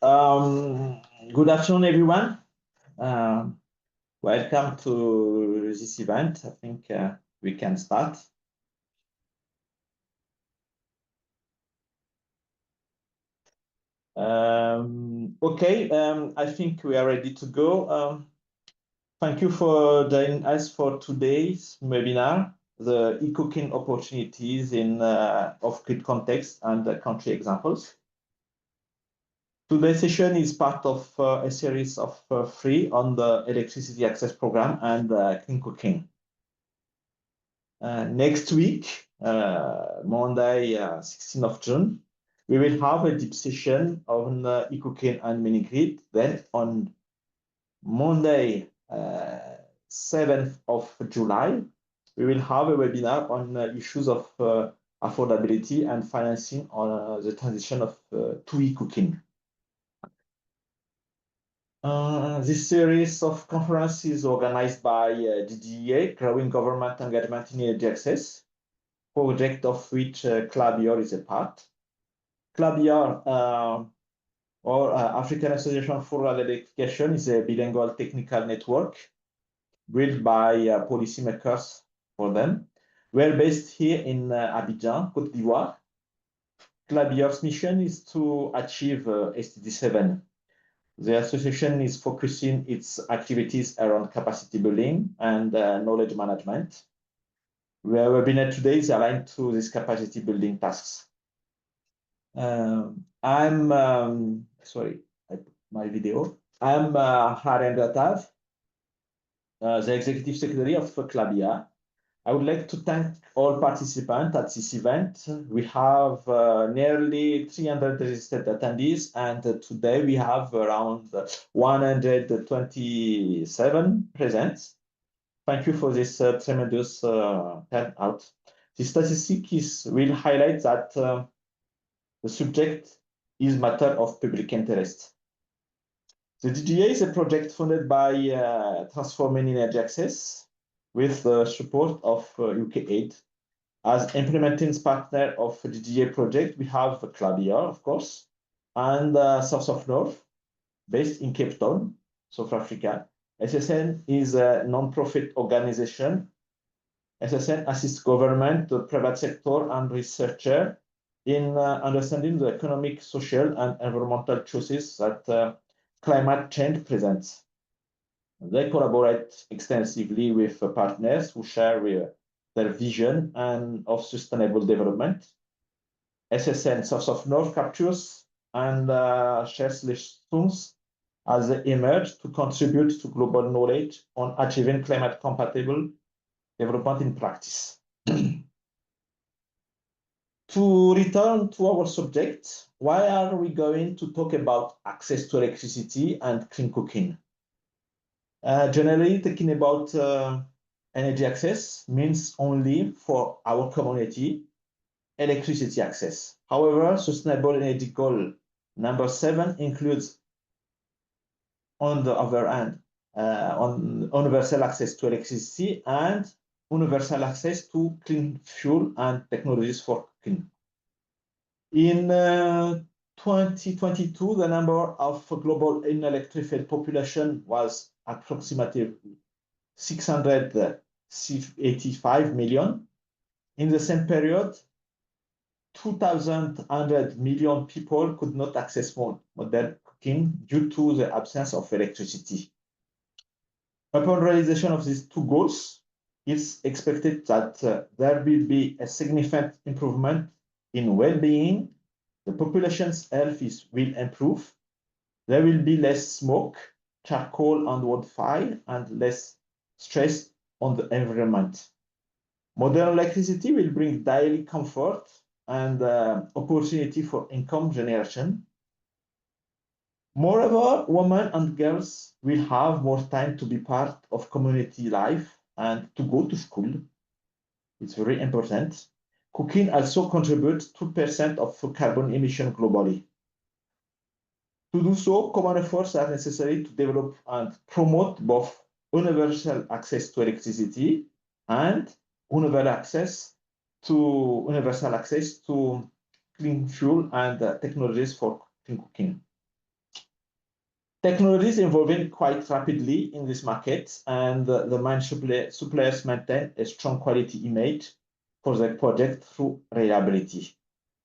Good afternoon, everyone. Welcome to this event. I think we can start. Okay, I think we are ready to go. Thank you for joining us for today's webinar, the eCooking opportunities in off-grid context and country examples. Today's session is part of a series of three on the electricity access program and clean cooking. Next week, Monday, 16th of June, we will have a deep session on eCooking and mini-grid. Then on Monday, 7th of July, we will have a webinar on issues of affordability and financing on the transition of to eCooking. This series of conferences is organized by GGE-EA, Growing Government Engagement in Energy Access, project of which CLABIOR is a part. CLABIOR, or African Association for Rural Electrification, is a bilingual technical network built by policymakers for them. We're based here in Abidjan, Côte d'Ivoire. CLABIOR's mission is to achieve SDG 7. The association is focusing its activities around capacity building and knowledge management. Our webinar today is aligned to these capacity building tasks. Sorry, I put my video. I'm Harendra Tav, the Executive Secretary of CLABIOR. I would like to thank all participants at this event. We have nearly 300 registered attendees, and today we have around 127 present. Thank you for this tremendous turnout. The statistics will highlight that the subject is matter of public interest. The GGEEA is a project funded by Transforming Energy Access, with the support of UK aid. As implementing partner of the GGEEA project, we have CLABIOR, of course, and South of North, based in Cape Town, South Africa. SSN is a non-profit organization. SSN assists government, the private sector, and researchers in understanding the economic, social, and environmental choices that climate change presents. They collaborate extensively with partners who share their vision and of sustainable development. SSN South of North captures and shares lessons as they emerge to contribute to global knowledge on achieving climate-compatible development in practice. To return to our subject, why are we going to talk about access to electricity and clean cooking? Generally, talking about energy access means only for our community electricity access. However, sustainable energy goal number 7 includes, on the other hand, on universal access to electricity and universal access to clean fuel and technologies for cooking. In 2022, the number of global unelectrified population was approximately 685 million. In the same period, 2,100 million people could not access modern cooking due to the absence of electricity. Upon realization of these two goals, it's expected that there will be a significant improvement in well-being. The population's health will improve. There will be less smoke, charcoal and wood fire, and less stress on the environment. Modern electricity will bring daily comfort and opportunity for income generation. Moreover, women and girls will have more time to be part of community life and to go to school. It's very important. Cooking also contributes 2% of carbon emission globally. To do so, common efforts are necessary to develop and promote both universal access to electricity and universal access to clean fuel and technologies for clean cooking. Technology is evolving quite rapidly in this market, and the main suppliers maintain a strong quality image for their project through reliability.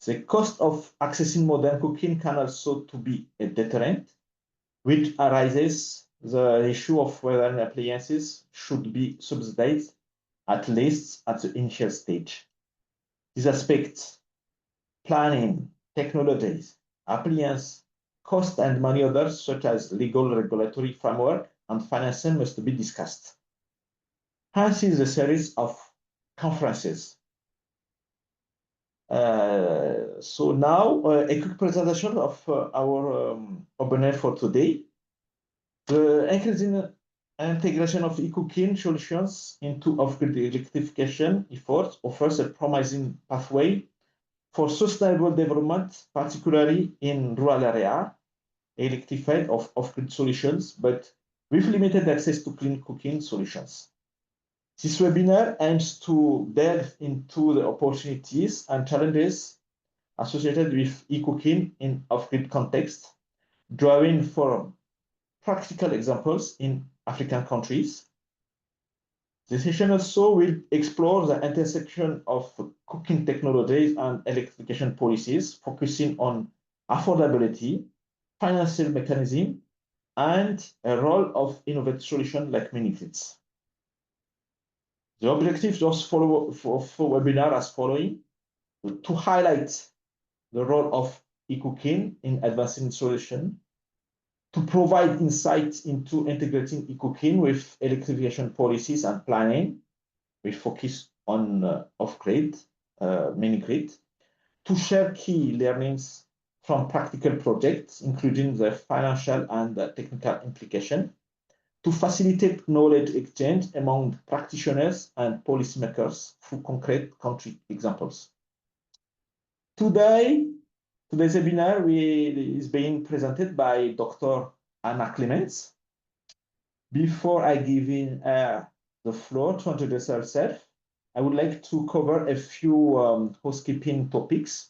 The cost of accessing modern cooking can also to be a deterrent, which arises the issue of whether appliances should be subsidized, at least at the initial stage. These aspects, planning, technologies, appliance, cost, and many others, such as legal regulatory framework and financing, must be discussed. Hence is a series of conferences. So now a quick presentation of our webinar for today. The increasing integration of eCooking solutions into off-grid electrification efforts offers a promising pathway for sustainable development, particularly in rural areas, electrified of off-grid solutions, but with limited access to clean cooking solutions. This webinar aims to delve into the opportunities and challenges associated with eCooking in off-grid context, drawing from practical examples in African countries. The session also will explore the intersection of cooking technologies and electrification policies, focusing on affordability, financial mechanism, and a role of innovative solutions like mini-grids. The objectives of webinar as following: to highlight the role of eCooking in advancing solution, to provide insight into integrating eCooking with electrification policies and planning, with focus on off-grid, mini-grid, to share key learnings from practical projects, including the financial and technical implication, to facilitate knowledge exchange among practitioners and policymakers through concrete country examples. Today's webinar is being presented by Dr. Anna Clements. Before I give in the floor to introduce herself, I would like to cover a few housekeeping topics.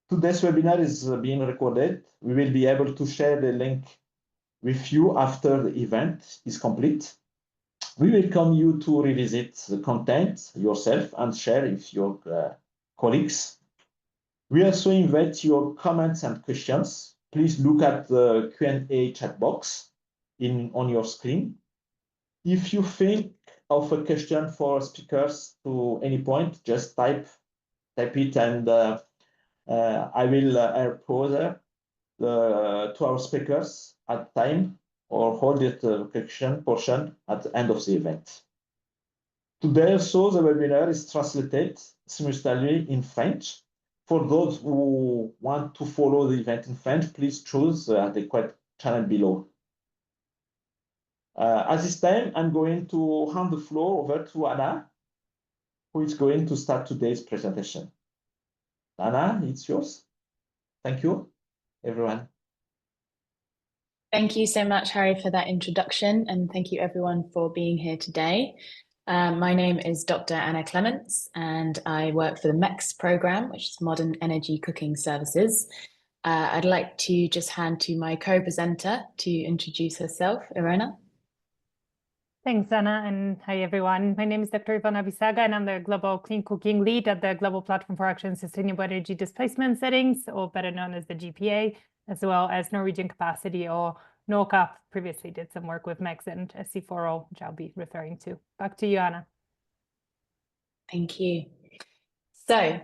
Today's webinar is being recorded. We will be able to share the link with you after the event is complete. We welcome you to revisit the content yourself and share with your colleagues. We also invite your comments and questions. Please look at the Q&A chat box on your screen. If you think of a question for speakers to any point, just type it, and I will pose to our speakers at time, or hold it question portion at the end of the event. Today also the webinar is translated simultaneously in French. For those who want to follow the event in French, please choose the adequate channel below. At this time, I'm going to hand the floor over to Anna, who is going to start today's presentation. Anna, it's yours. Thank you, everyone. Thank you so much, Harry, for that introduction, and thank you everyone for being here today. My name is Dr. Anna Clements, and I work for the MEX program, which is Modern Energy Cooking Services. I'd like to just hand to my co-presenter to introduce herself, Iwona. Thanks, Anna, and hi, everyone. My name is Dr. Iwona Bisaga, and I'm the Global Clean Cooking Lead at the Global Platform for Action Sustainable Energy Displacement Settings, or better known as the GPA, as well as Norwegian Capacity, or NORCAP. Previously did some work with MEX and SC4O, which I'll be referring to. Back to you, Anna. Thank you. So,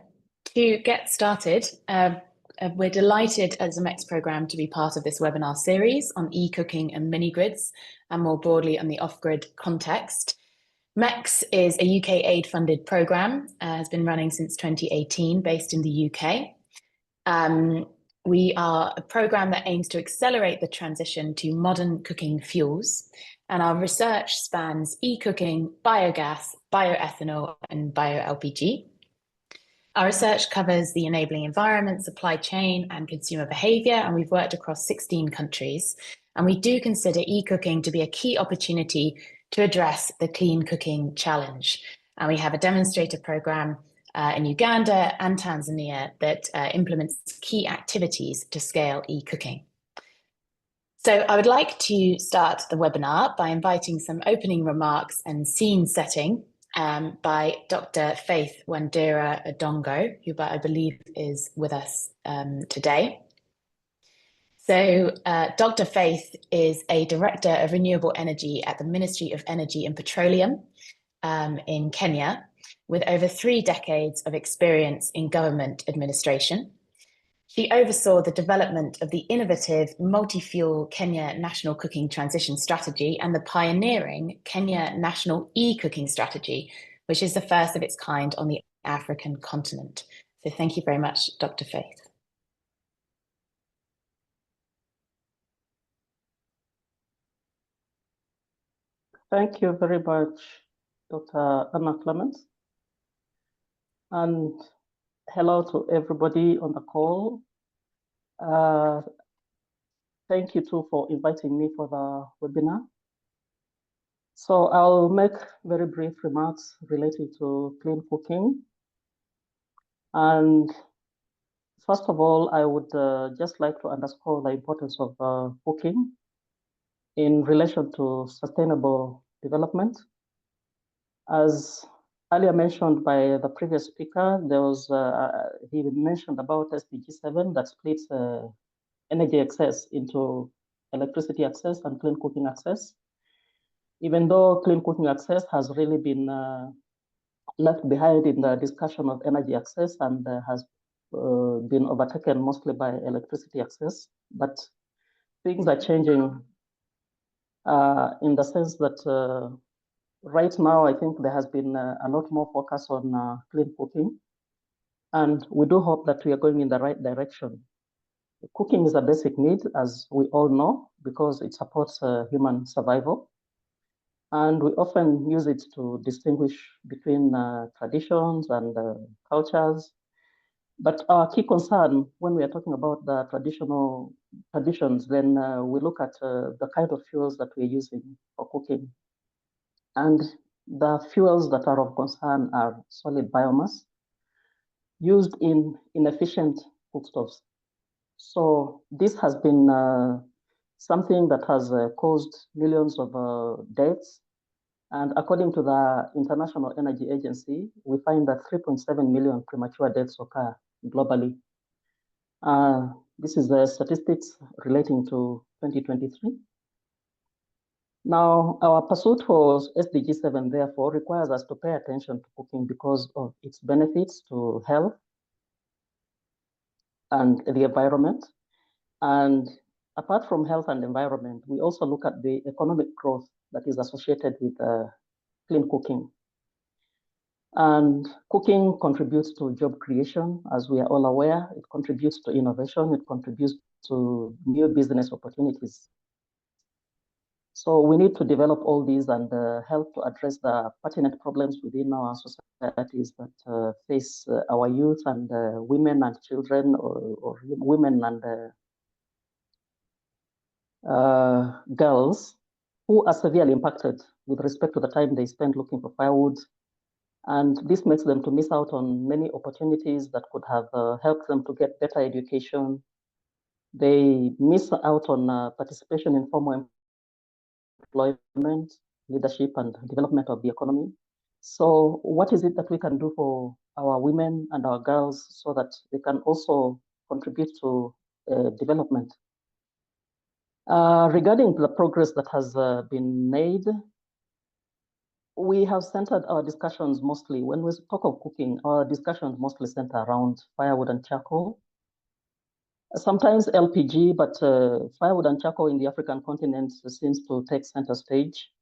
to get started, we're delighted as a MEX program to be part of this webinar series on eCooking and mini-grids, and more broadly on the off-grid context. MEX is a UK aid-funded program, has been running since 2018, based in the UK. We are a program that aims to accelerate the transition to modern cooking fuels, and our research spans eCooking, biogas, bioethanol, and bio-LPG. Our research covers the enabling environment, supply chain, and consumer behaviour, and we've worked across 16 countries. And we do consider eCooking to be a key opportunity to address the clean cooking challenge. And we have a demonstrator programme in Uganda and Tanzania that implements key activities to scale eCooking. So I would like to start the webinar by inviting some opening remarks and scene setting by Dr. Faith Wandera-Odongo, who I believe is with us today. So Dr. Faith is a Director of Renewable Energy at the Ministry of Energy and Petroleum in Kenya, with over 3 decades of experience in government administration. She oversaw the development of the innovative multi-fuel Kenya National Cooking Transition Strategy and the pioneering Kenya National eCooking Strategy, which is the first of its kind on the African continent. So thank you very much, Dr. Faith. Thank you very much, Dr. Anna Clements. And hello to everybody on the call. Thank you too for inviting me for the webinar. So I'll make very brief remarks relating to clean cooking. And first of all, I would just like to underscore the importance of cooking in relation to sustainable development. As earlier mentioned by the previous speaker, there was he mentioned about SDG 7 that splits energy access into electricity access and clean cooking access. Even though clean cooking access has really been left behind in the discussion of energy access and has been overtaken mostly by electricity access, but things are changing in the sense that right now, I think there has been a lot more focus on clean cooking, and we do hope that we are going in the right direction. Cooking is a basic need, as we all know, because it supports human survival. And we often use it to distinguish between traditions and cultures. But our key concern when we are talking about the traditions, then we look at the kind of fuels that we're using for cooking. And the fuels that are of concern are solid biomass used in inefficient cookstoves. So this has been something that has caused millions of deaths. And according to the International Energy Agency, we find that 3.7 million premature deaths occur globally. This is the statistics relating to 2023. Now, our pursuit for SDG 7, therefore, requires us to pay attention to cooking because of its benefits to health and the environment. And apart from health and environment, we also look at the economic growth that is associated with clean cooking. And cooking contributes to job creation, as we are all aware. It contributes to innovation. It contributes to new business opportunities. So we need to develop all these and help to address the pertinent problems within our societies that face our youth and women and children, or women and girls who are severely impacted with respect to the time they spend looking for firewood. And this makes them to miss out on many opportunities that could have helped them to get better education. They miss out on participation in formal employment, leadership, and development of the economy. So what is it that we can do for our women and our girls so that they can also contribute to development? Regarding the progress that has been made, we have centered our discussions mostly, when we talk of cooking, our discussions mostly center around firewood and charcoal. Sometimes LPG, but firewood and charcoal in the African continent seems to take center stage.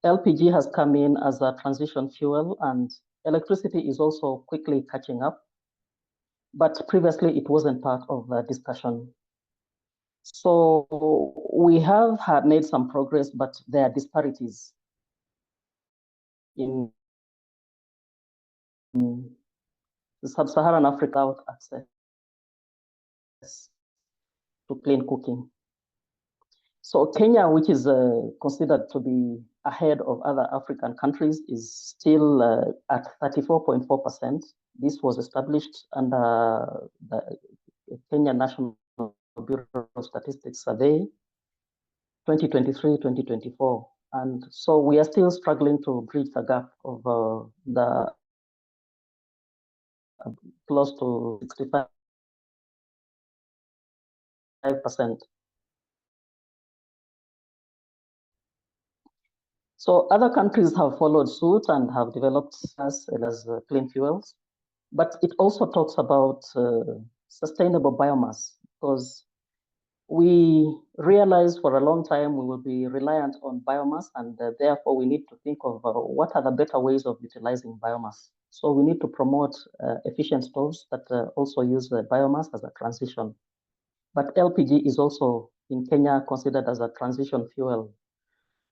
LPG has come in as a transition fuel, and electricity is also quickly catching up. But previously, it wasn't part of the discussion. So we have made some progress, but there are disparities in the sub-Saharan Africa without access to clean cooking. So Kenya, which is considered to be ahead of other African countries, is still at 34.4%. This was established under the Kenya National Bureau of Statistics survey. 2023, 2024. And so we are still struggling to bridge the gap of the close to 65%. So other countries have followed suit and have developed as clean fuels, but it also talks about sustainable biomass, because we realize for a long time we will be reliant on biomass, and therefore we need to think of what are the better ways of utilizing biomass. So we need to promote efficient stoves that also use biomass as a transition. But LPG is also in Kenya considered as a transition fuel.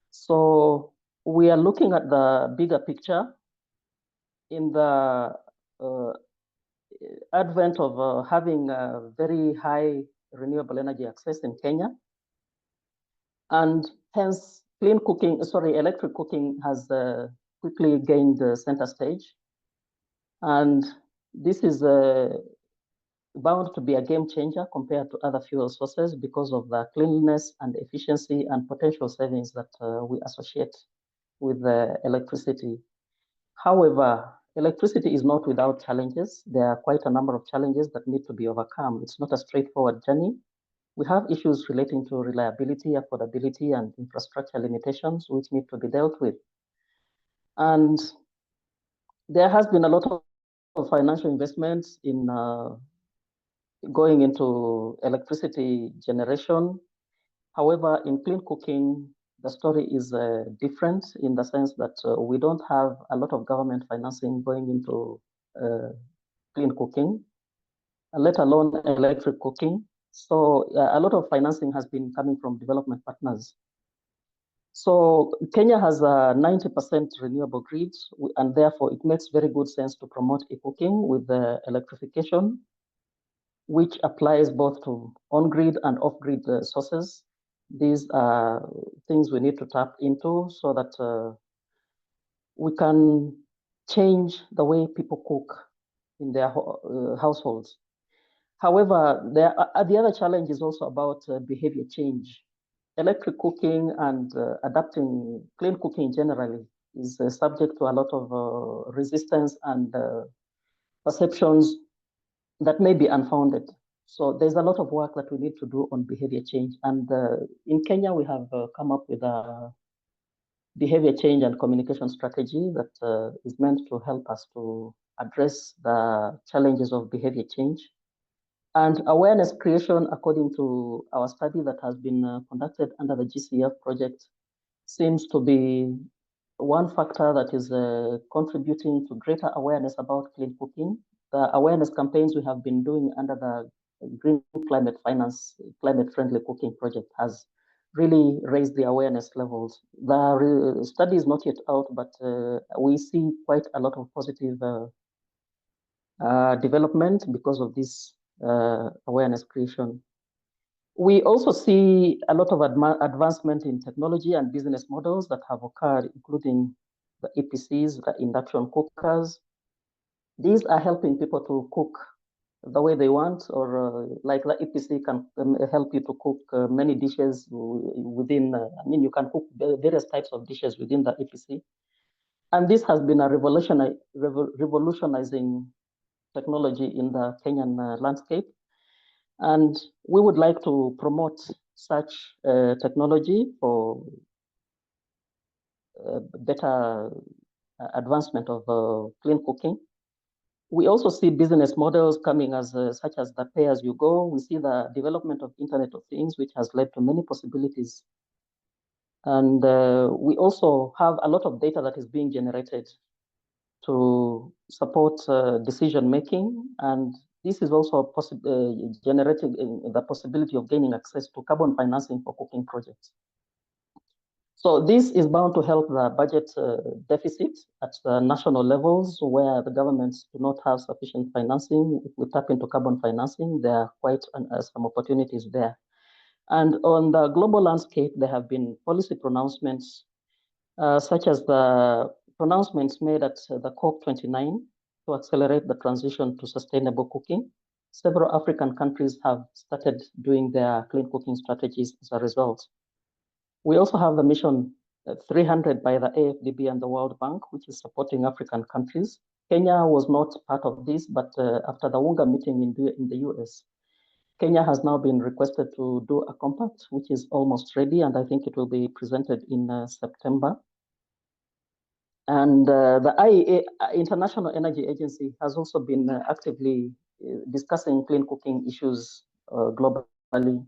So we are looking at the bigger picture in the advent of having very high renewable energy access in Kenya. And hence, electric cooking has quickly gained the center stage. And this is bound to be a game changer compared to other fuel sources because of the cleanliness and efficiency and potential savings that we associate with electricity. However, electricity is not without challenges. There are quite a number of challenges that need to be overcome. It's not a straightforward journey. We have issues relating to reliability, affordability, and infrastructure limitations, which need to be dealt with. And there has been a lot of financial investments in going into electricity generation. However, in clean cooking, the story is different in the sense that we don't have a lot of government financing going into clean cooking, let alone electric cooking. So a lot of financing has been coming from development partners. So Kenya has a 90% renewable grid, and therefore it makes very good sense to promote eCooking with the electrification, which applies both to on-grid and off-grid sources. These are things we need to tap into so that we can change the way people cook in their households. However, the other challenge is also about behavior change. Electric cooking and adapting clean cooking generally is subject to a lot of resistance and perceptions that may be unfounded. So there's a lot of work that we need to do on behavior change. And in Kenya, we have come up with a behavior change and communication strategy that is meant to help us to address the challenges of behavior change. And awareness creation, according to our study that has been conducted under the GCF project, seems to be one factor that is contributing to greater awareness about clean cooking. The awareness campaigns we have been doing under the Green Climate Finance, Climate Friendly Cooking project has really raised the awareness levels. The study is not yet out, but we see quite a lot of positive development because of this awareness creation. We also see a lot of advancement in technology and business models that have occurred, including the EPCs, the induction cookers. These are helping people to cook the way they want, or like the EPC can help you to cook many dishes within, you can cook various types of dishes within the EPC. And this has been a revolutionizing technology in the Kenyan landscape. And we would like to promote such technology for better advancement of clean cooking. We also see business models coming as such as the pay-as-you-go. We see the development of Internet of Things, which has led to many possibilities. And we also have a lot of data that is being generated to support decision-making. And this is also generating the possibility of gaining access to carbon financing for cooking projects. So this is bound to help the budget deficit at the national levels where the governments do not have sufficient financing. If we tap into carbon financing, there are quite some opportunities there. And on the global landscape, there have been policy pronouncements, such as the pronouncements made at the COP29 to accelerate the transition to sustainable cooking. Several African countries have started doing their clean cooking strategies as a result. We also have the mission 300 by the AFDB and the World Bank, which is supporting African countries. Kenya was not part of this, but after the UNGA meeting in the US, Kenya has now been requested to do a compact, which is almost ready, and I think it will be presented in September. And the IEA, International Energy Agency, has also been actively discussing clean cooking issues globally.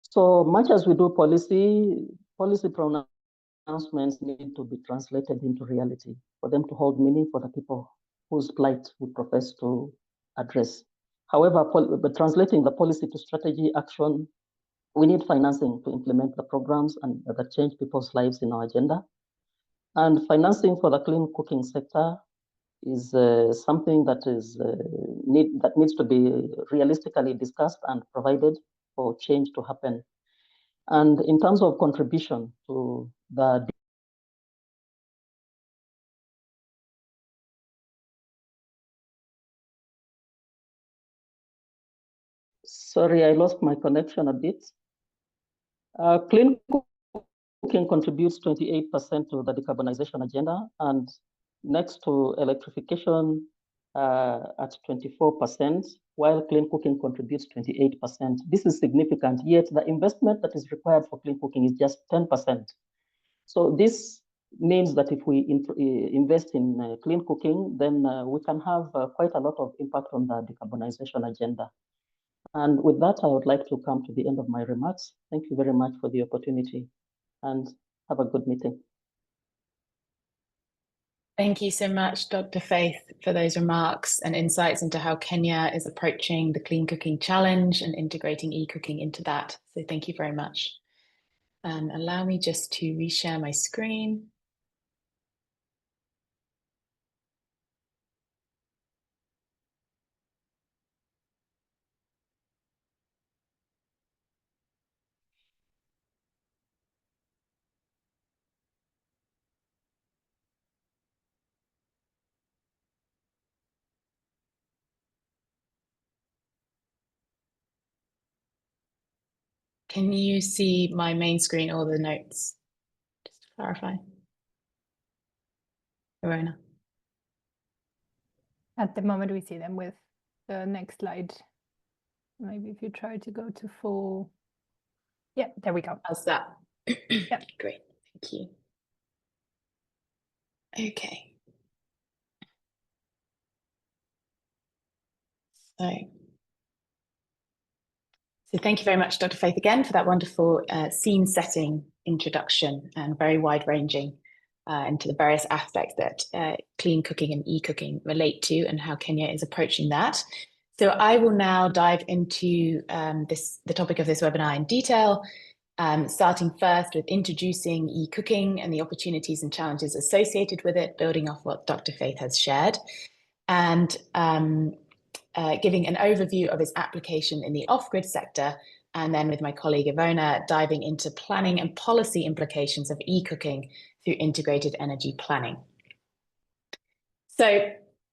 So much as we do policy pronouncements need to be translated into reality for them to hold meaning for the people whose plight we profess to address. However, but translating the policy to strategy action, we need financing to implement the programs and that change people's lives in our agenda. And financing for the clean cooking sector is something that needs to be realistically discussed and provided for change to happen. And in terms of contribution to the Sorry, I lost my connection a bit. Clean cooking contributes 28% to the decarbonization agenda, and next to electrification at 24%, while clean cooking contributes 28%. This is significant, yet the investment that is required for clean cooking is just 10%. So this means that if we invest in clean cooking, then we can have quite a lot of impact on the decarbonization agenda. And with that, I would like to come to the end of my remarks. Thank you very much for the opportunity, and have a good meeting. Thank you so much, Dr. Faith, for those remarks and insights into how Kenya is approaching the Clean Cooking Challenge and integrating eCooking into that. So thank you very much. Allow me just to reshare my screen. Can you see my main screen or the notes? Just to clarify. Iwona. At the moment, we see them with the next slide. Maybe if you try to go to full. Yeah, there we go. How's that? Yeah. Great, thank you. Okay. So thank you very much, Dr. Faith, again, for that wonderful scene-setting introduction and very wide-ranging into the various aspects that clean cooking and e-cooking relate to and how Kenya is approaching that. So I will now dive into the topic of this webinar in detail, starting first with introducing e-cooking and the opportunities and challenges associated with it, building off what Dr. Faith has shared, and giving an overview of its application in the off-grid sector, and then with my colleague Iwona diving into planning and policy implications of e-cooking through integrated energy planning. So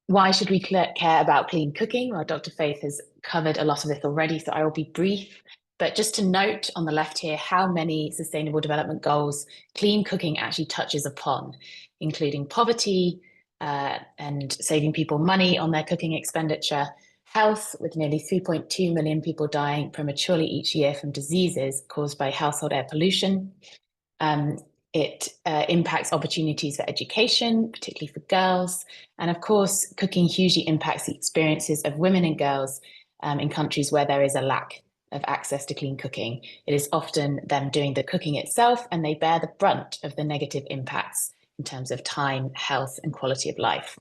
why should we care about clean cooking? Well, Dr. Faith has covered a lot of this already, so I will be brief. But just to note on the left here how many Sustainable Development Goals clean cooking actually touches upon, including poverty and saving people money on their cooking expenditure, health, with nearly 3.2 million people dying prematurely each year from diseases caused by household air pollution. It impacts opportunities for education, particularly for girls. And of course, cooking hugely impacts the experiences of women and girls in countries where there is a lack of access to clean cooking. It is often them doing the cooking itself, and they bear the brunt of the negative impacts in terms of time, health, and quality of life.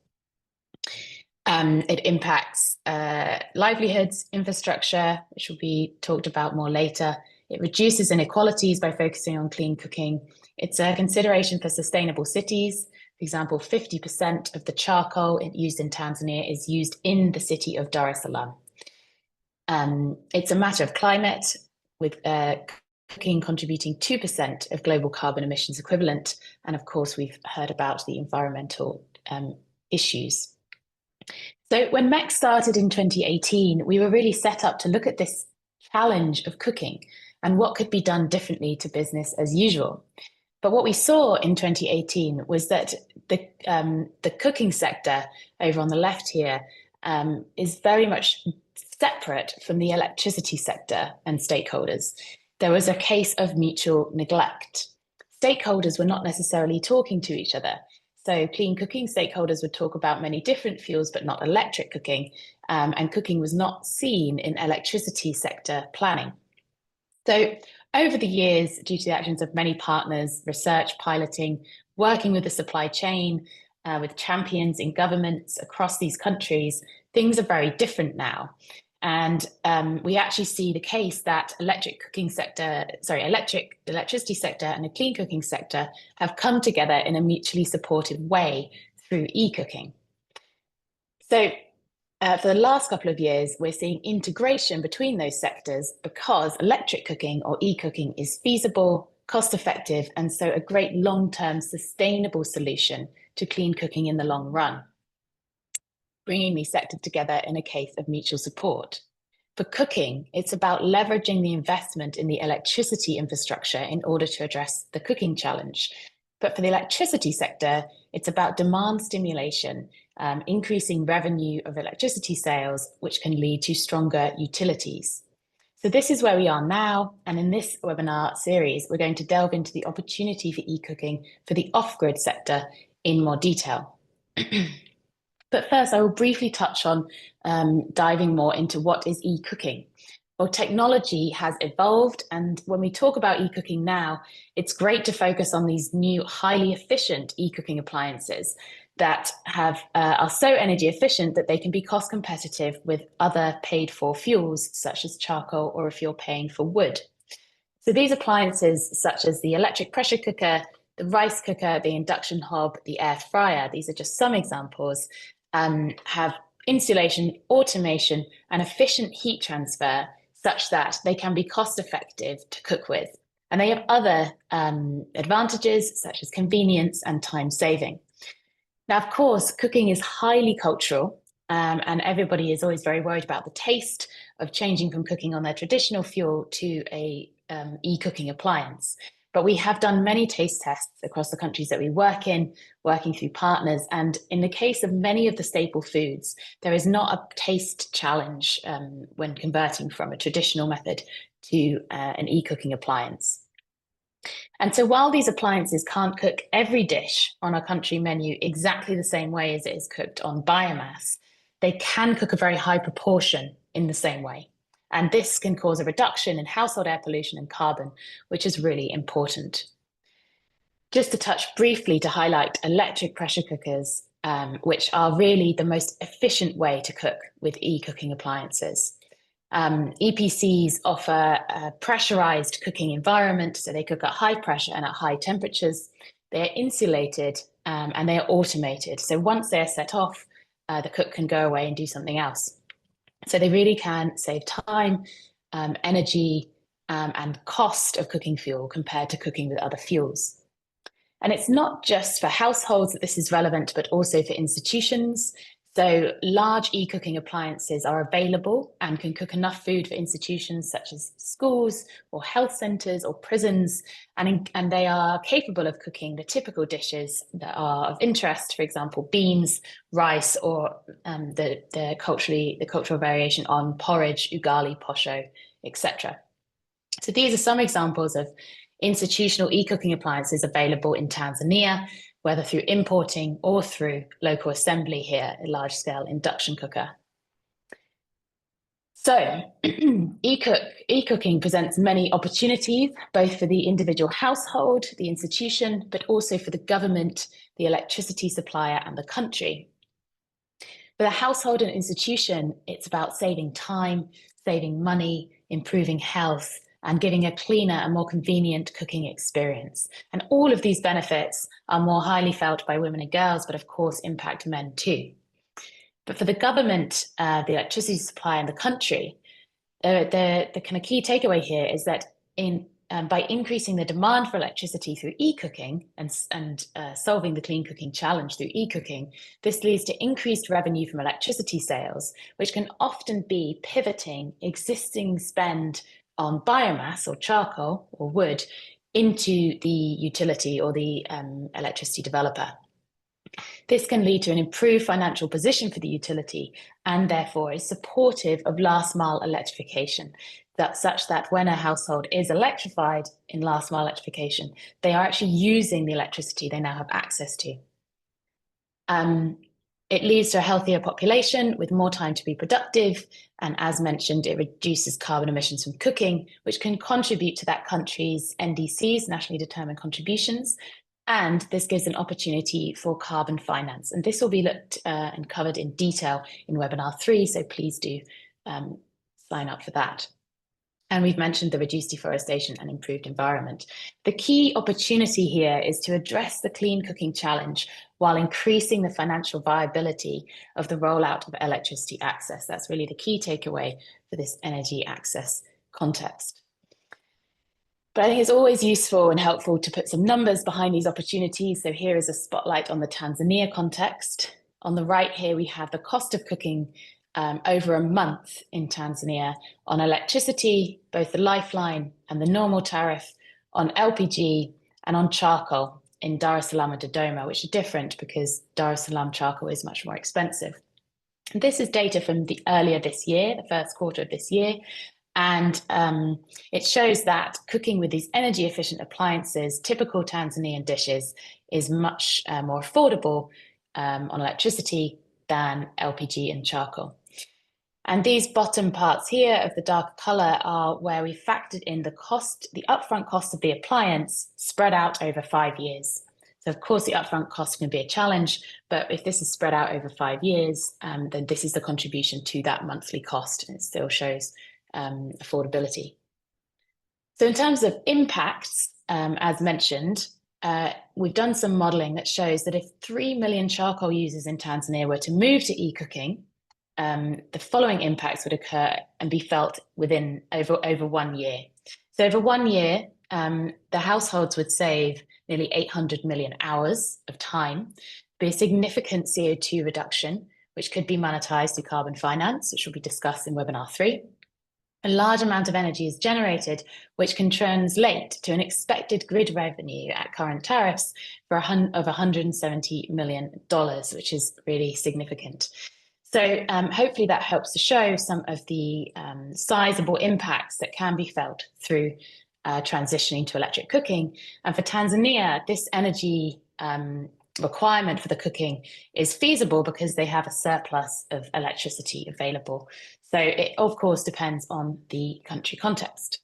It impacts livelihoods, infrastructure, which will be talked about more later. It reduces inequalities by focusing on clean cooking. It's a consideration for sustainable cities. For example, 50% of the charcoal used in Tanzania is used in the city of Dar es Salaam. It's a matter of climate, with cooking contributing 2% of global carbon emissions equivalent. And of course, we've heard about the environmental issues. So when MEC started in 2018, we were really set up to look at this challenge of cooking and what could be done differently to business as usual. But what we saw in 2018 was that the cooking sector over on the left here is very much separate from the electricity sector and stakeholders. There was a case of mutual neglect. Stakeholders were not necessarily talking to each other. So clean cooking stakeholders would talk about many different fuels, but not electric cooking. And cooking was not seen in electricity sector planning. So over the years, due to the actions of many partners, research, piloting, working with the supply chain, with champions in governments across these countries, things are very different now. And we actually see the case that electricity sector and the clean cooking sector have come together in a mutually supportive way through e-cooking. So for the last couple of years, we're seeing integration between those sectors because electric cooking or e-cooking is feasible, cost-effective, and so a great long-term sustainable solution to clean cooking in the long run, bringing these sectors together in a case of mutual support. For cooking, it's about leveraging the investment in the electricity infrastructure in order to address the cooking challenge. But for the electricity sector, it's about demand stimulation, increasing revenue of electricity sales, which can lead to stronger utilities. So this is where we are now. And in this webinar series, we're going to delve into the opportunity for e-cooking for the off-grid sector in more detail. But first, I will briefly touch on diving more into what is e-cooking. Well, technology has evolved, and when we talk about e-cooking now, it's great to focus on these new, highly efficient e-cooking appliances that are so energy efficient that they can be cost competitive with other paid-for fuels, such as charcoal, or if you're paying for wood. So these appliances, such as the electric pressure cooker, the rice cooker, the induction hob, the air fryer, these are just some examples, have insulation, automation, and efficient heat transfer such that they can be cost effective to cook with. And they have other advantages such as convenience and time saving. Now, of course, cooking is highly cultural, and everybody is always very worried about the taste of changing from cooking on their traditional fuel to a e-cooking appliance. But we have done many taste tests across the countries that we work in, working through partners. And in the case of many of the staple foods, there is not a taste challenge when converting from a traditional method to an e-cooking appliance. And so while these appliances can't cook every dish on a country menu exactly the same way as it is cooked on biomass, they can cook a very high proportion in the same way. And this can cause a reduction in household air pollution and carbon, which is really important. Just to touch briefly to highlight electric pressure cookers, which are really the most efficient way to cook with e-cooking appliances. EPCs offer a pressurized cooking environment, so they cook at high pressure and at high temperatures. They're insulated and they are automated. So once they're set off, the cook can go away and do something else. So they really can save time, energy, and cost of cooking fuel compared to cooking with other fuels. And it's not just for households that this is relevant, but also for institutions. So large e-cooking appliances are available and can cook enough food for institutions such as schools or health centres or prisons, and they are capable of cooking the typical dishes that are of interest, for example, beans, rice, or the cultural variation on porridge, ugali, posho, etc. So these are some examples of institutional e-cooking appliances available in Tanzania, whether through importing or through local assembly here, a large-scale induction cooker. So e-cooking presents many opportunities, both for the individual household, the institution, but also for the government, the electricity supplier, and the country. For the household and institution, it's about saving time, saving money, improving health, and giving a cleaner and more convenient cooking experience. And all of these benefits are more highly felt by women and girls, but of course impact men too. But for the government, the electricity supply and the country, the kind of key takeaway here is that in by increasing the demand for electricity through eCooking and solving the clean cooking challenge through eCooking, this leads to increased revenue from electricity sales, which can often be pivoting existing spend on biomass or charcoal or wood into the utility or the electricity developer. This can lead to an improved financial position for the utility and therefore is supportive of last mile electrification, such that when a household is electrified in last mile electrification, they are actually using the electricity they now have access to. It leads to a healthier population with more time to be productive. And as mentioned, it reduces carbon emissions from cooking, which can contribute to that country's NDCs, nationally determined contributions. And this gives an opportunity for carbon finance. And this will be looked and covered in detail in webinar 3, so please do sign up for that. And we've mentioned the reduced deforestation and improved environment. The key opportunity here is to address the clean cooking challenge while increasing the financial viability of the rollout of electricity access. That's really the key takeaway for this energy access context. But I think it's always useful and helpful to put some numbers behind these opportunities. So here is a spotlight on the Tanzania context. On the right here, we have the cost of cooking over a month in Tanzania on electricity, both the lifeline and the normal tariff, on LPG and on charcoal in Dar es Salaam and Dodoma, which are different because Dar es Salaam charcoal is much more expensive. And this is data from earlier this year, the first quarter of this year. And it shows that cooking with these energy efficient appliances, typical Tanzanian dishes, is much more affordable on electricity than LPG and charcoal. And these bottom parts here of the dark color are where we factored in the cost, the upfront cost of the appliance spread out over 5 years. So of course the upfront cost can be a challenge, but if this is spread out over 5 years, then this is the contribution to that monthly cost, and it still shows affordability. So in terms of impacts, as mentioned, we've done some modeling that shows that if 3 million charcoal users in Tanzania were to move to eCooking, the following impacts would occur and be felt within over 1 year. So over 1 year, the households would save nearly 800 million hours of time, be a significant CO2 reduction, which could be monetized through carbon finance, which will be discussed in webinar 3. A large amount of energy is generated, which can translate to an expected grid revenue at current tariffs of $170 million, which is really significant. So hopefully that helps to show some of the sizable impacts that can be felt through transitioning to electric cooking. And for Tanzania, this energy requirement for the cooking is feasible because they have a surplus of electricity available. So it, of course, depends on the country context,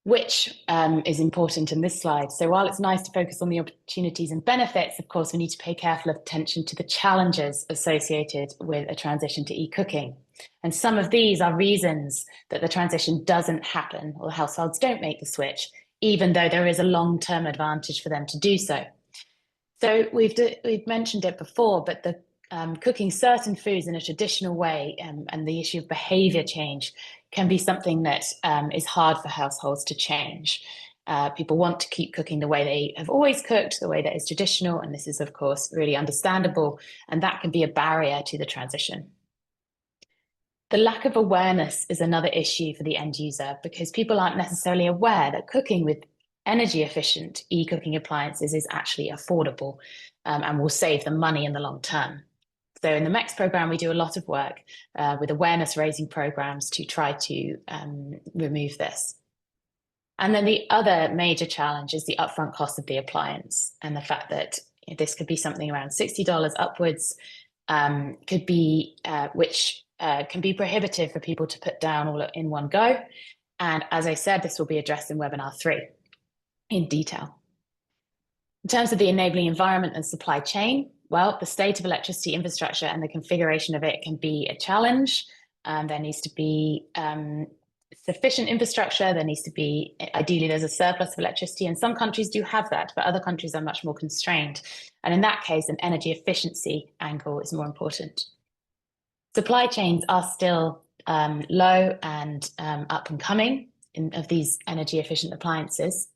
which is important in this slide. So while it's nice to focus on the opportunities and benefits, of course, we need to pay careful attention to the challenges associated with a transition to e-cooking. And some of these are reasons that the transition doesn't happen or households don't make the switch, even though there is a long-term advantage for them to do so. So we've mentioned it before, but the cooking certain foods in a traditional way and the issue of behavior change can be something that is hard for households to change. People want to keep cooking the way they have always cooked, the way that is traditional, and this is, of course, really understandable, and that can be a barrier to the transition. The lack of awareness is another issue for the end user because people aren't necessarily aware that cooking with energy efficient e-cooking appliances is actually affordable and will save them money in the long term. So in the MEX program, we do a lot of work with awareness raising programs to try to remove this. And then the other major challenge is the upfront cost of the appliance and the fact that this could be something around $60 upwards, could be which can be prohibitive for people to put down all in one go. And as I said, this will be addressed in webinar 3 in detail. In terms of the enabling environment and supply chain, well, the state of electricity infrastructure and the configuration of it can be a challenge. There needs to be sufficient infrastructure. There needs to be, ideally, there's a surplus of electricity, and some countries do have that, but other countries are much more constrained. And in that case, an energy efficiency angle is more important. Supply chains are still low and up and coming. of these energy efficient appliances,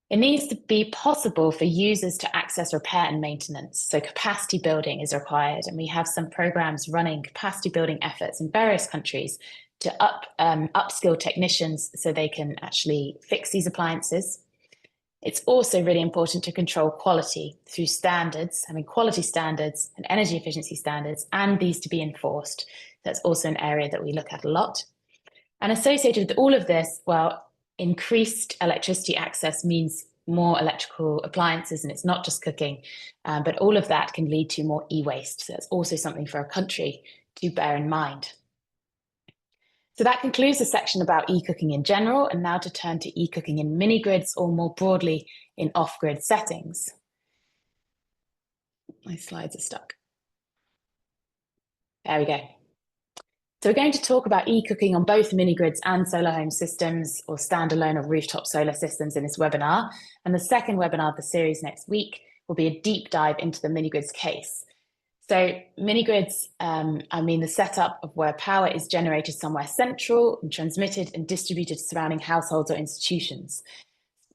it needs to be possible for users to access repair and maintenance. So capacity building is required, and we have some programs running capacity building efforts in various countries to upskill technicians so they can actually fix these appliances. It's also really important to control quality through standards, having quality standards and energy efficiency standards, and these to be enforced. That's also an area that we look at a lot. And associated with all of this, well, increased electricity access means more electrical appliances, and it's not just cooking, but all of that can lead to more e-waste. So that's also something for a country to bear in mind. So that concludes the section about e-cooking in general, and now to turn to e-cooking in mini-grids, or more broadly in off-grid settings. My slides are stuck. There we go. So we're going to talk about e-cooking on both mini-grids and solar home systems, or standalone or rooftop solar systems, in this webinar. And the second webinar of the series next week will be a deep dive into the mini-grids case. So mini-grids, I mean the setup of where power is generated somewhere central and transmitted and distributed to surrounding households or institutions.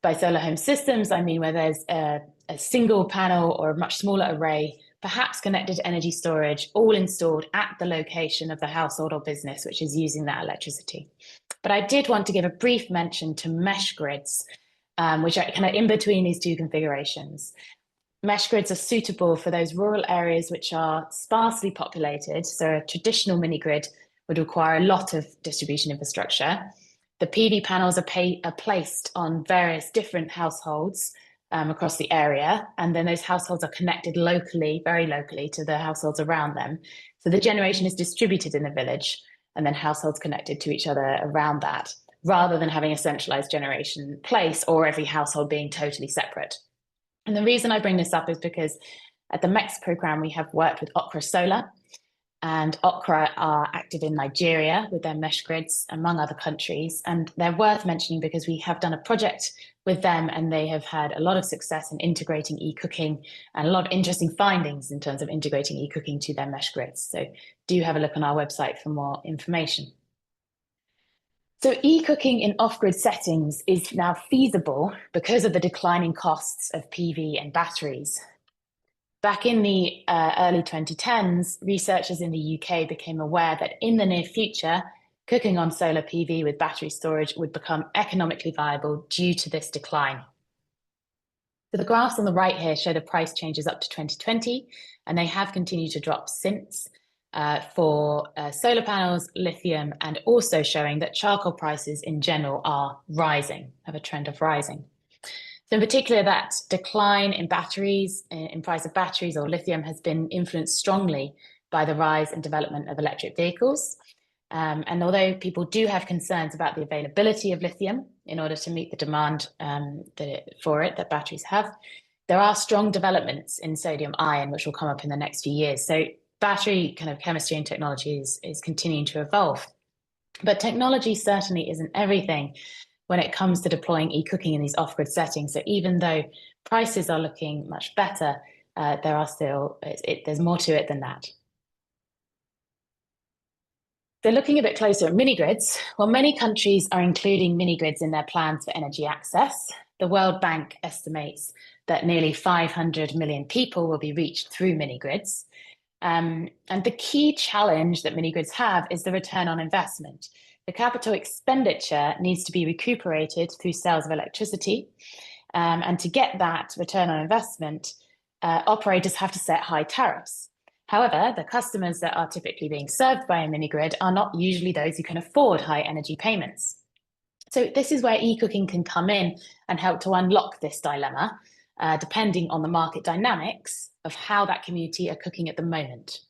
By solar home systems, I mean where there's a single panel or a much smaller array, perhaps connected energy storage, all installed at the location of the household or business which is using that electricity. But I did want to give a brief mention to mesh grids, which are kind of in between these two configurations. Mesh grids are suitable for those rural areas which are sparsely populated. So a traditional mini grid would require a lot of distribution infrastructure. The PV panels are placed on various different households across the area, and then those households are connected locally, very locally, to the households around them. So the generation is distributed in the village, and then households connected to each other around that, rather than having a centralized generation place or every household being totally separate. And the reason I bring this up is because at the MEX program, we have worked with Okra Solar, and Okra are active in Nigeria with their mesh grids, among other countries. And they're worth mentioning because we have done a project with them, and they have had a lot of success in integrating e-cooking and a lot of interesting findings in terms of integrating e-cooking to their mesh grids. So do have a look on our website for more information. So e-cooking in off-grid settings is now feasible because of the declining costs of PV and batteries. Back in the early 2010s, researchers in the UK became aware that in the near future, cooking on solar PV with battery storage would become economically viable due to this decline. So the graphs on the right here show the price changes up to 2020, and they have continued to drop since. For solar panels, lithium, and also showing that charcoal prices in general are rising, have a trend of rising. So in particular, that decline in batteries, in price of batteries or lithium, has been influenced strongly by the rise and development of electric vehicles. And although people do have concerns about the availability of lithium in order to meet the demand that batteries have, there are strong developments in sodium ion, which will come up in the next few years. So battery kind of chemistry and technology is continuing to evolve. But technology certainly isn't everything when it comes to deploying e-cooking in these off-grid settings. So even though prices are looking much better, there's more to it than that. So looking a bit closer at mini-grids, well, many countries are including mini-grids in their plans for energy access. The World Bank estimates that nearly 500 million people will be reached through mini-grids. And the key challenge that mini-grids have is the return on investment. The capital expenditure needs to be recuperated through sales of electricity. And to get that return on investment, operators have to set high tariffs. However, the customers that are typically being served by a mini-grid are not usually those who can afford high energy payments. So this is where e-cooking can come in and help to unlock this dilemma, depending on the market dynamics of how that community are cooking at the moment.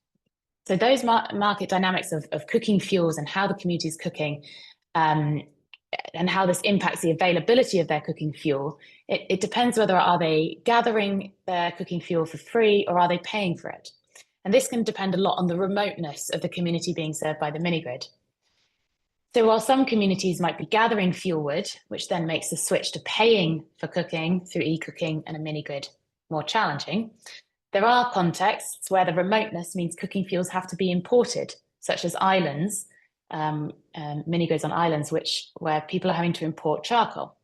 So those market dynamics of cooking fuels and how the community is cooking, and how this impacts the availability of their cooking fuel, it depends whether are they gathering their cooking fuel for free or are they paying for it. And this can depend a lot on the remoteness of the community being served by the mini-grid. So while some communities might be gathering fuel wood, which then makes the switch to paying for cooking through e-cooking and a mini-grid more challenging, there are contexts where the remoteness means cooking fuels have to be imported, such as islands, mini grids on islands where people are having to import charcoal.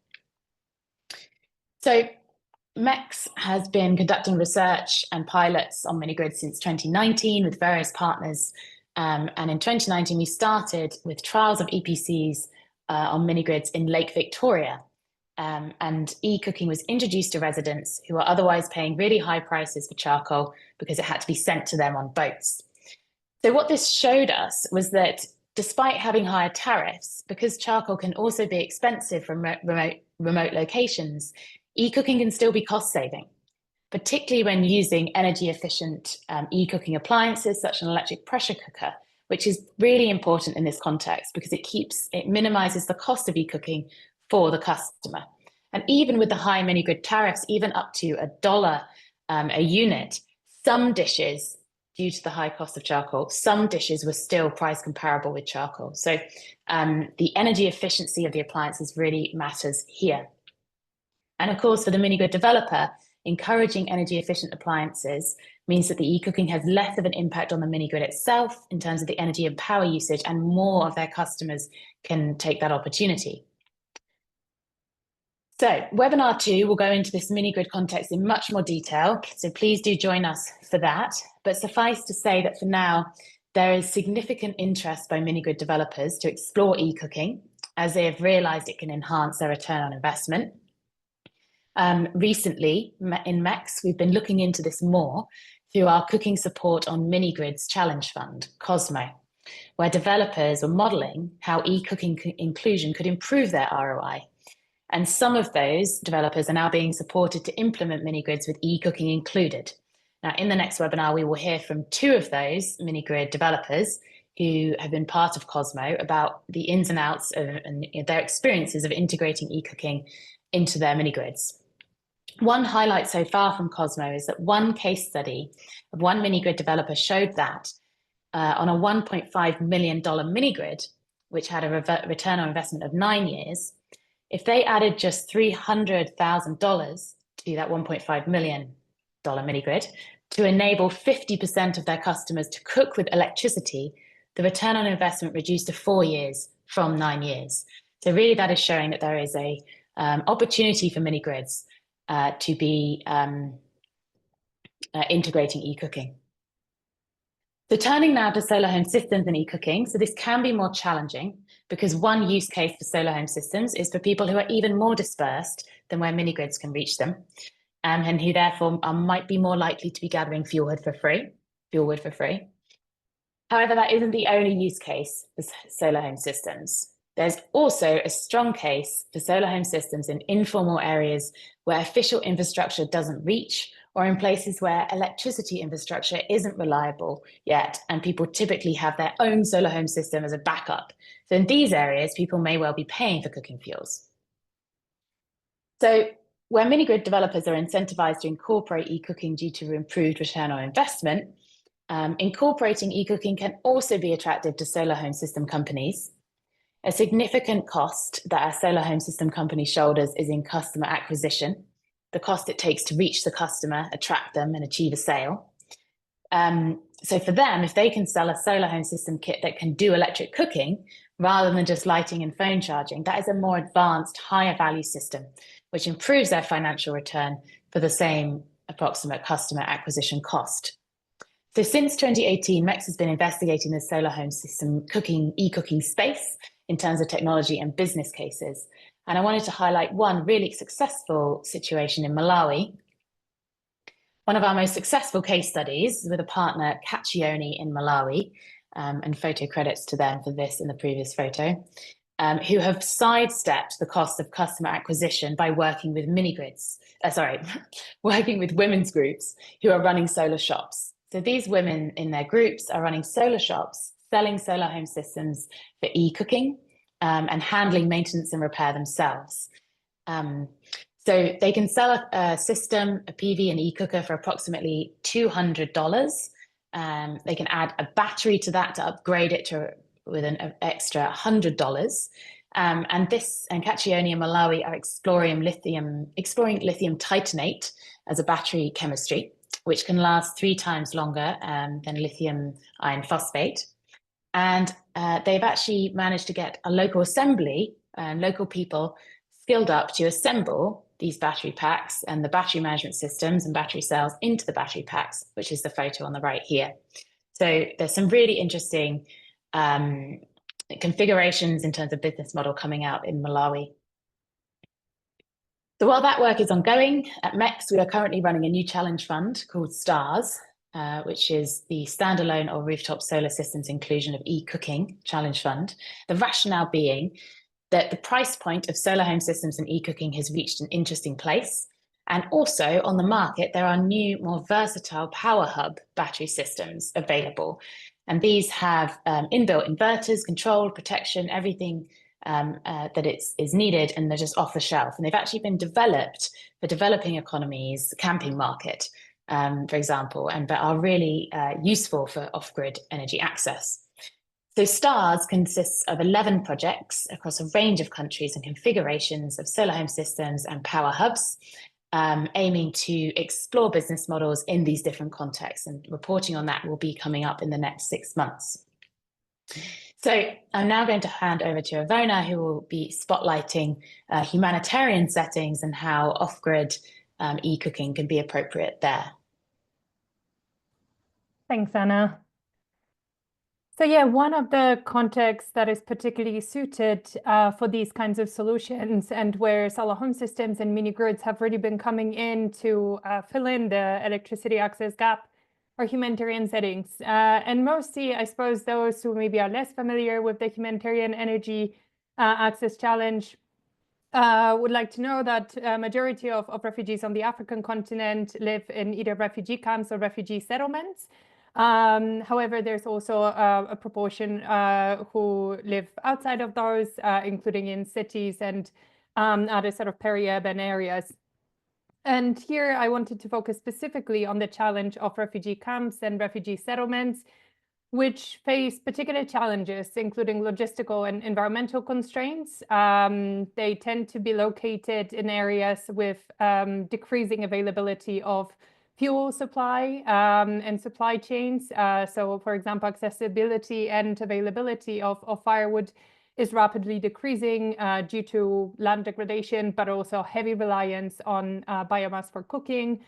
So MEX has been conducting research and pilots on mini grids since 2019 with various partners. And in 2019, we started with trials of EPCs on mini grids in Lake Victoria. And eCooking was introduced to residents who are otherwise paying really high prices for charcoal because it had to be sent to them on boats. So what this showed us was that despite having higher tariffs, because charcoal can also be expensive from remote locations, eCooking can still be cost saving, particularly when using energy efficient eCooking appliances such as an electric pressure cooker, which is really important in this context because it minimizes the cost of eCooking for the customer. And even with the high mini grid tariffs, even up to $1 a unit, some dishes, due to the high cost of charcoal, some dishes were still price comparable with charcoal. So the energy efficiency of the appliances really matters here. And of course, for the mini grid developer, encouraging energy efficient appliances means that the eCooking has less of an impact on the mini grid itself in terms of the energy and power usage, and more of their customers can take that opportunity. So webinar 2 will go into this mini grid context in much more detail, so please do join us for that. But suffice to say that for now, there is significant interest by mini grid developers to explore eCooking as they have realized it can enhance their return on investment. Recently, in MEX, we've been looking into this more through our Cooking Support on Mini Grids Challenge Fund, COSMO, where developers were modeling how eCooking inclusion could improve their ROI. And some of those developers are now being supported to implement mini grids with eCooking included. Now, in the next webinar, we will hear from 2 of those mini grid developers who have been part of COSMO about the ins and outs of and their experiences of integrating eCooking into their mini grids. One highlight so far from COSMO is that one case study of one mini grid developer showed that on a $1.5 million mini grid, which had a return on investment of 9 years, if they added just $300,000 to that $1.5 million mini grid to enable 50% of their customers to cook with electricity, the return on investment reduced to 4 years from 9 years. So really that is showing that there is a opportunity for mini grids to be integrating eCooking. So turning now to solar home systems and eCooking. So this can be more challenging because one use case for solar home systems is for people who are even more dispersed than where mini grids can reach them, and who therefore might be more likely to be gathering fuel wood for free. However, that isn't the only use case for solar home systems. There's also a strong case for solar home systems in informal areas where official infrastructure doesn't reach, or in places where electricity infrastructure isn't reliable yet, and people typically have their own solar home system as a backup. So in these areas, people may well be paying for cooking fuels. So where mini grid developers are incentivized to incorporate eCooking due to improved return on investment, incorporating eCooking can also be attractive to solar home system companies. A significant cost that a solar home system company shoulders is in customer acquisition, the cost it takes to reach the customer, attract them, and achieve a sale. So for them, if they can sell a solar home system kit that can do electric cooking rather than just lighting and phone charging, that is a more advanced, higher value system, which improves their financial return for the same approximate customer acquisition cost. So since 2018, MEX has been investigating the solar home system eCooking space in terms of technology and business cases. And I wanted to highlight one really successful situation in Malawi. One of our most successful case studies with a partner, Caccioni in Malawi, and photo credits to them for this in the previous photo, who have sidestepped the cost of customer acquisition by working with working with women's groups who are running solar shops. So these women in their groups are running solar shops, selling solar home systems for eCooking, and handling maintenance and repair themselves. So they can sell a system, a PV and eCooker for approximately $200. They can add a battery to that to upgrade it with an extra $100. And Caccioni and Malawi are exploring lithium titanate as a battery chemistry, which can last 3 times longer than lithium iron phosphate. And they've actually managed to get a local assembly and local people skilled up to assemble these battery packs and the battery management systems and battery cells into the battery packs, which is the photo on the right here. So there's some really interesting configurations in terms of business model coming out in Malawi. So while that work is ongoing, at MEX, we are currently running a new challenge fund called STARS, which is the Standalone or Rooftop Solar Systems Inclusion of eCooking Challenge Fund. The rationale being that the price point of solar home systems and eCooking has reached an interesting place. And also on the market, there are new, more versatile power hub battery systems available. And these have inbuilt inverters, control, protection, everything that is needed, and they're just off the shelf. And they've actually been developed for developing economies, camping market, for example, and but are really useful for off-grid energy access. So STARS consists of 11 projects across a range of countries and configurations of solar home systems and power hubs, aiming to explore business models in these different contexts, and reporting on that will be coming up in the next 6 months. So I'm now going to hand over to Iwona, who will be spotlighting humanitarian settings and how off-grid e-cooking can be appropriate there. Thanks, Anna. So yeah, one of the contexts that is particularly suited for these kinds of solutions, and where solar home systems and mini grids have really been coming in to fill in the electricity access gap, are humanitarian settings. And mostly, I suppose, those who maybe are less familiar with the humanitarian energy access challenge would like to know that a majority of refugees on the African continent live in either refugee camps or refugee settlements. However, there's also a proportion who live outside of those, including in cities and other sort of peri-urban areas. And here I wanted to focus specifically on the challenge of refugee camps and refugee settlements, which face particular challenges, including logistical and environmental constraints. They tend to be located in areas with decreasing availability of fuel supply and supply chains. So, for example, accessibility and availability of firewood is rapidly decreasing due to land degradation, but also heavy reliance on biomass for cooking.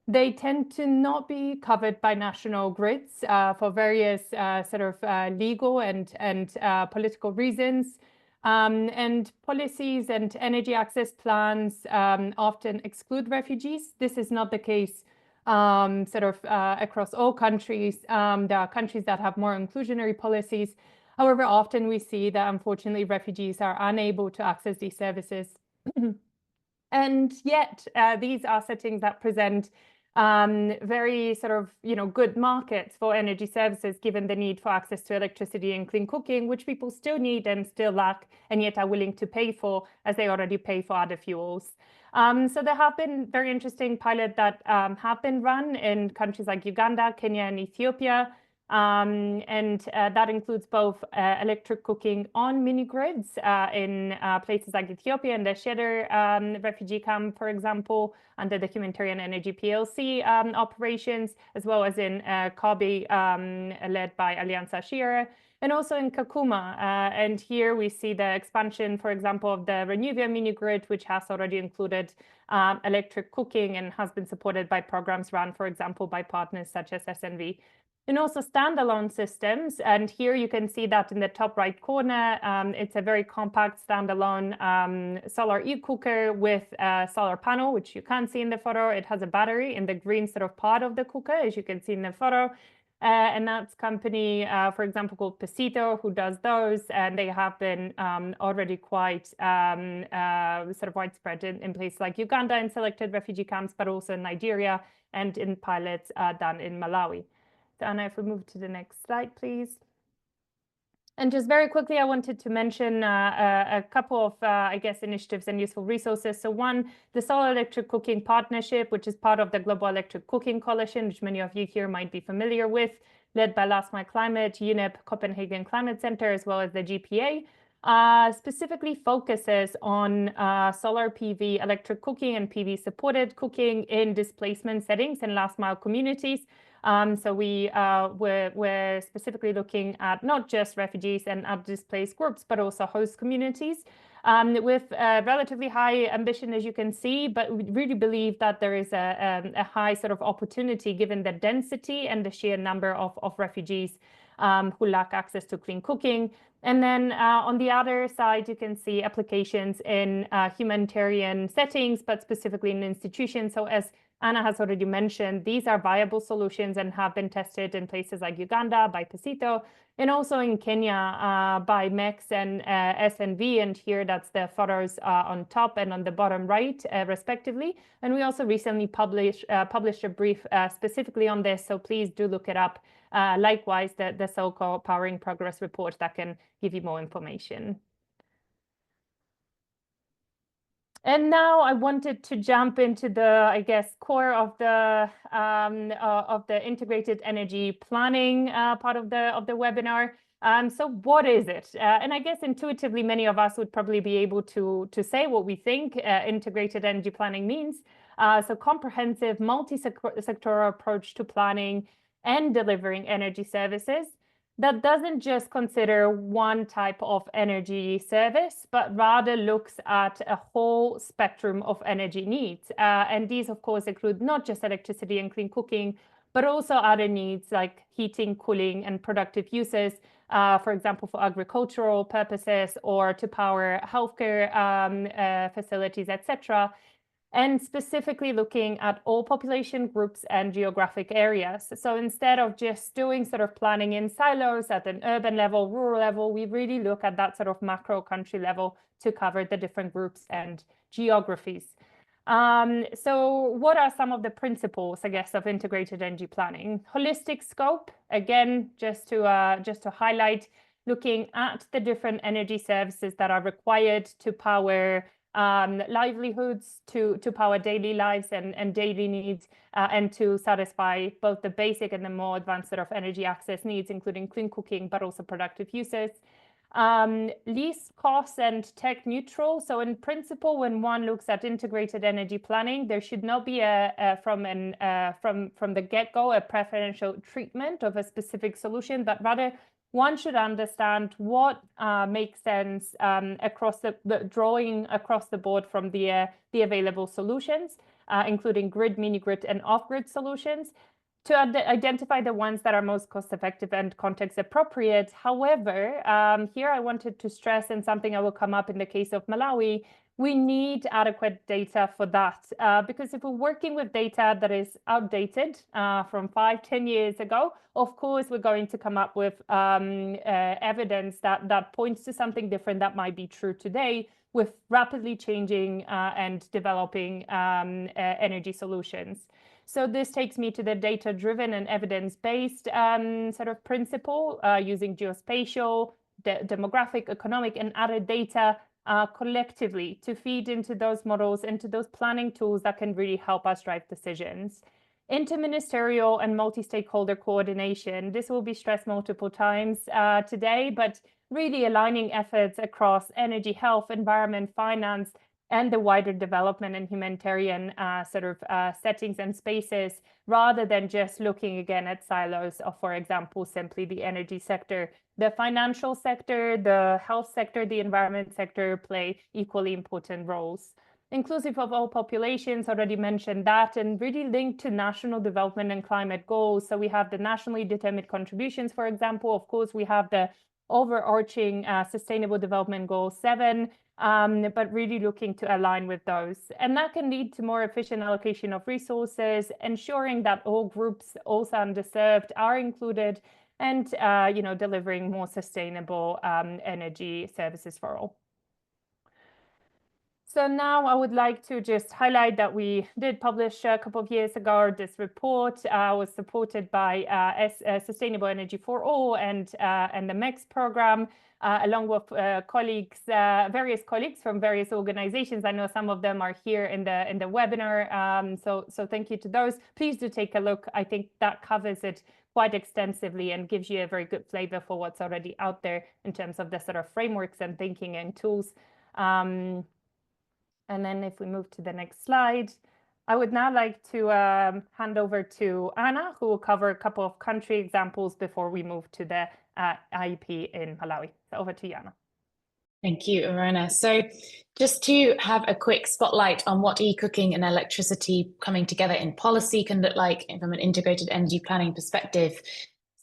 They tend to not be covered by national grids for various sort of legal and political reasons. And policies and energy access plans often exclude refugees. This is not the case sort of across all countries. There are countries that have more inclusionary policies. However, often we see that unfortunately refugees are unable to access these services. And yet these are settings that present very sort of, good markets for energy services, given the need for access to electricity and clean cooking, which people still need and still lack, and yet are willing to pay for, as they already pay for other fuels. So there have been very interesting pilots that have been run in countries like Uganda, Kenya, and Ethiopia. And that includes both electric cooking on mini grids in places like Ethiopia and the Sheder refugee camp, for example, under the Humanitarian Energy PLC operations, as well as in Kabi, led by Alianza Shira, and also in Kakuma. And here we see the expansion, for example, of the Renewable mini grid, which has already included electric cooking and has been supported by programs run, for example, by partners such as SNV. And also standalone systems. And here you can see that in the top right corner, it's a very compact standalone solar e-cooker with a solar panel, which you can't see in the photo. It has a battery in the green sort of part of the cooker, as you can see in the photo. And that's company, for example, called Pesito, who does those. And they have been already quite sort of widespread in places like Uganda in selected refugee camps, but also in Nigeria and in pilots done in Malawi. So Anna, if we move to the next slide, please. And just very quickly, I wanted to mention a couple of, I guess, initiatives and useful resources. So one, the Solar Electric Cooking Partnership, which is part of the Global Electric Cooking Coalition, which many of you here might be familiar with, led by Last Mile Climate, UNEP, Copenhagen Climate Center, as well as the GPA. specifically focuses on solar PV, electric cooking, and PV supported cooking in displacement settings in last mile communities. So we're specifically looking at not just refugees and displaced groups, but also host communities. With relatively high ambition, as you can see, but we really believe that there is a high sort of opportunity given the density and the sheer number of refugees who lack access to clean cooking. And then on the other side, you can see applications in humanitarian settings, but specifically in institutions. So as Anna has already mentioned, these are viable solutions and have been tested in places like Uganda by Pasito, and also in Kenya by MEX and SNV. And here that's the photos on top and on the bottom right, respectively. And we also recently published a brief specifically on this, so please do look it up. Likewise, the so-called Powering Progress report that can give you more information. And now I wanted to jump into the, I guess, core of the integrated energy planning part of the webinar. So what is it? And I guess intuitively, many of us would probably be able to say what we think integrated energy planning means. So comprehensive, multi-sectoral approach to planning and delivering energy services that doesn't just consider one type of energy service, but rather looks at a whole spectrum of energy needs. And these, of course, include not just electricity and clean cooking, but also other needs like heating, cooling, and productive uses, for example, for agricultural purposes or to power healthcare facilities, etc. And specifically looking at all population groups and geographic areas. So instead of just doing sort of planning in silos at an urban level, rural level, we really look at that sort of macro country level to cover the different groups and geographies. So what are some of the principles, I guess, of integrated energy planning? Holistic scope, again, just to highlight, looking at the different energy services that are required to power livelihoods, to power daily lives and daily needs, and to satisfy both the basic and the more advanced sort of energy access needs, including clean cooking, but also productive uses. Least cost and tech neutral. So in principle, when one looks at integrated energy planning, there should not be from the get-go a preferential treatment of a specific solution, but rather one should understand what makes sense across the drawing across the board from the available solutions, including grid, mini-grid, and off-grid solutions, to identify the ones that are most cost-effective and context-appropriate. However, here I wanted to stress, and something I will come up in the case of Malawi, we need adequate data for that, because if we're working with data that is outdated from 5-10 years ago, of course, we're going to come up with evidence that points to something different that might be true today with rapidly changing and developing energy solutions. So this takes me to the data-driven and evidence-based sort of principle using geospatial, demographic, economic, and other data collectively to feed into those models, into those planning tools that can really help us drive decisions. Interministerial and multi-stakeholder coordination. This will be stressed multiple times today, but really aligning efforts across energy, health, environment, finance, and the wider development and humanitarian settings and spaces, rather than just looking again at silos of, for example, simply the energy sector. The financial sector, the health sector, the environment sector play equally important roles. Inclusive of all populations, already mentioned that, and really linked to national development and climate goals. So we have the nationally determined contributions, for example. Of course, we have the overarching Sustainable Development Goal 7, but really looking to align with those. And that can lead to more efficient allocation of resources, ensuring that all groups, also underserved, are included, and delivering more sustainable energy services for all. So now I would like to just highlight that we did publish a couple of years ago. This report was supported by Sustainable Energy for All and the MEX program, along with colleagues, various colleagues from various organizations. I know some of them are here in the webinar, so thank you to those. Please do take a look. I think that covers it quite extensively and gives you a very good flavor for what's already out there in terms of the sort of frameworks and thinking and tools. And then if we move to the next slide, I would now like to hand over to Anna, who will cover a couple of country examples before we move to the IEP in Malawi. So over to you, Anna. Thank you, Iwona. So just to have a quick spotlight on what e-cooking and electricity coming together in policy can look like from an integrated energy planning perspective.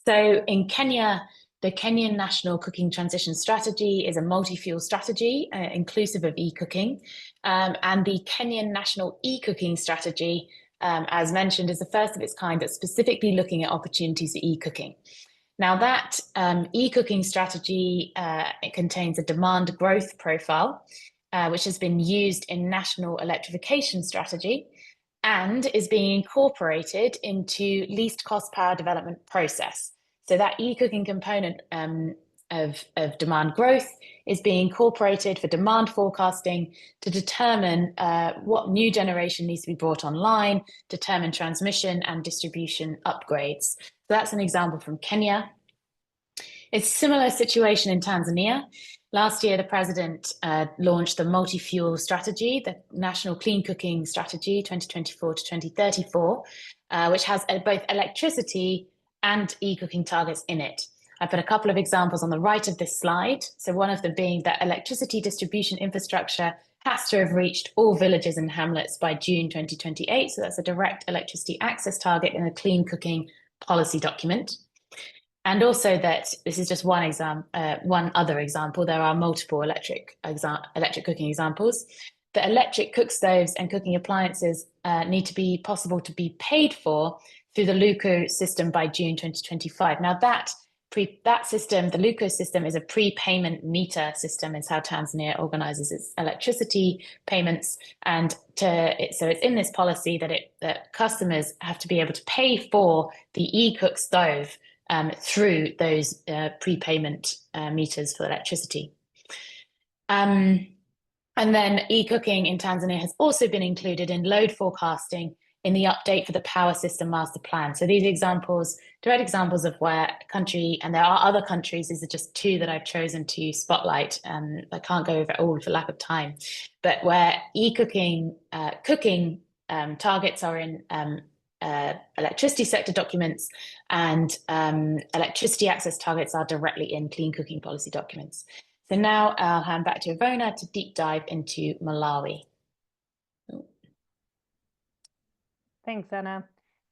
So in Kenya, the Kenyan National Cooking Transition Strategy is a multi-fuel strategy, inclusive of e-cooking. And the Kenyan National E-Cooking Strategy, as mentioned, is the first of its kind that's specifically looking at opportunities for e-cooking. Now that e-cooking strategy, it contains a demand growth profile, which has been used in National Electrification Strategy and is being incorporated into least cost power development process. So that e-cooking component of demand growth is being incorporated for demand forecasting to determine what new generation needs to be brought online, determine transmission and distribution upgrades. So that's an example from Kenya. It's a similar situation in Tanzania. Last year, the president launched the multi-fuel strategy, the National Clean Cooking Strategy 2024 to 2034, which has both electricity and e-cooking targets in it. I put a couple of examples on the right of this slide. So one of them being that electricity distribution infrastructure has to have reached all villages and hamlets by June 2028. So that's a direct electricity access target in a clean cooking policy document. And also that this is just one other example. There are multiple electric cooking examples. The electric cook stoves and cooking appliances need to be possible to be paid for through the LUCO system by June 2025. Now that system, the LUCO system, is a prepayment meter system. It's how Tanzania organizes its electricity payments. And so it's in this policy that customers have to be able to pay for the e-cook stove through those prepayment meters for electricity. And then e-cooking in Tanzania has also been included in load forecasting in the update for the power system master plan. So these examples, direct examples of where a country, and there are other countries, these are just two that I've chosen to spotlight. I can't go over it all for lack of time, but where e-cooking cooking targets are in electricity sector documents, and electricity access targets are directly in clean cooking policy documents. So now I'll hand back to Iwona to deep dive into Malawi. Thanks, Anna.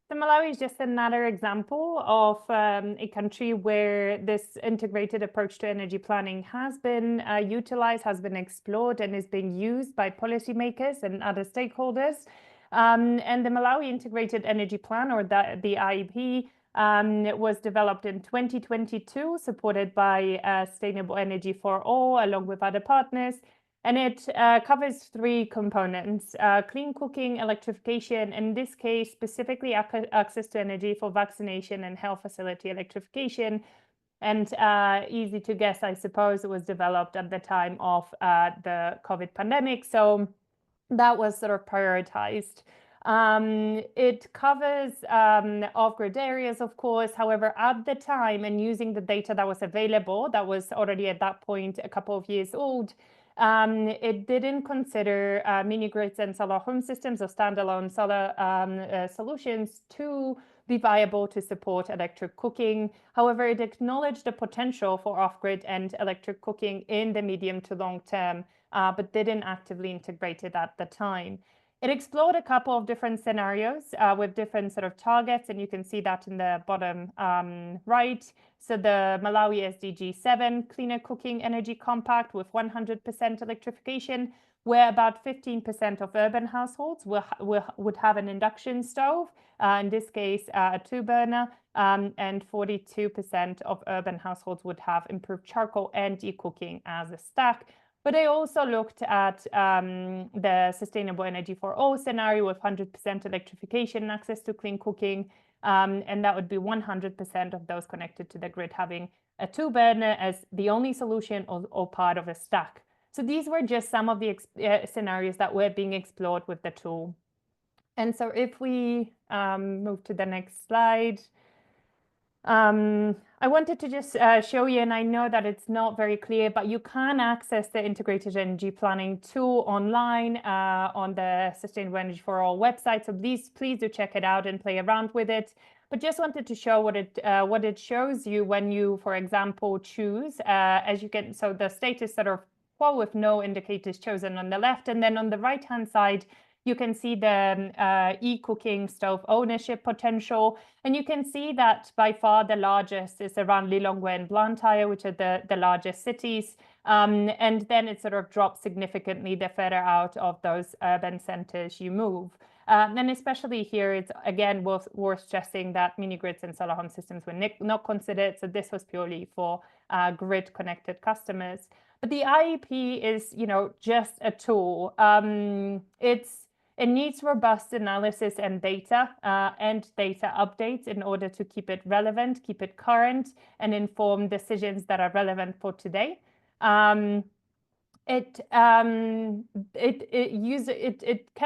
So Malawi is just another example of a country where this integrated approach to energy planning has been utilized, has been explored, and is being used by policymakers and other stakeholders. And the Malawi Integrated Energy Plan, or the IEP, was developed in 2022, supported by Sustainable Energy for All, along with other partners. And it covers three components: clean cooking, electrification, in this case, specifically access to energy for vaccination and health facility electrification. And easy to guess, I suppose, it was developed at the time of the COVID pandemic. So that was sort of prioritized. It covers off-grid areas, of course. However, at the time, and using the data that was available, that was already at that point a couple of years old, it didn't consider mini-grids and solar home systems or standalone solar solutions to be viable to support electric cooking. However, it acknowledged the potential for off-grid and electric cooking in the medium to long term, but didn't actively integrate it at the time. It explored a couple of different scenarios with different sort of targets, and you can see that in the bottom right. So the Malawi SDG 7 Cleaner Cooking Energy Compact with 100% electrification, where about 15% of urban households would have an induction stove, in this case a 2-burner, and 42% of urban households would have improved charcoal and e-cooking as a stack. But they also looked at the Sustainable Energy for All scenario with 100% electrification and access to clean cooking. And that would be 100% of those connected to the grid having a 2-burner as the only solution or part of a stack. So these were just some of the scenarios that were being explored with the tool. And so if we move to the next slide, I wanted to just show you, and I know that it's not very clear, but you can access the Integrated Energy Planning tool online on the Sustainable Energy for All website. So please do check it out and play around with it. But just wanted to show what it shows you when you, for example, choose, as you can, so the status sort of quo with no indicators chosen on the left, and then on the right-hand side, you can see the eCooking stove ownership potential. And you can see that by far the largest is around Lilongwe and Blantyre, which are the largest cities. And then it sort of drops significantly the further out of those urban centers you move. And especially here, it's again worth stressing that mini grids and solar home systems were not considered. So this was purely for grid connected customers. But the IEP is, just a tool. It needs robust analysis and data updates in order to keep it relevant, keep it current, and inform decisions that are relevant for today. It can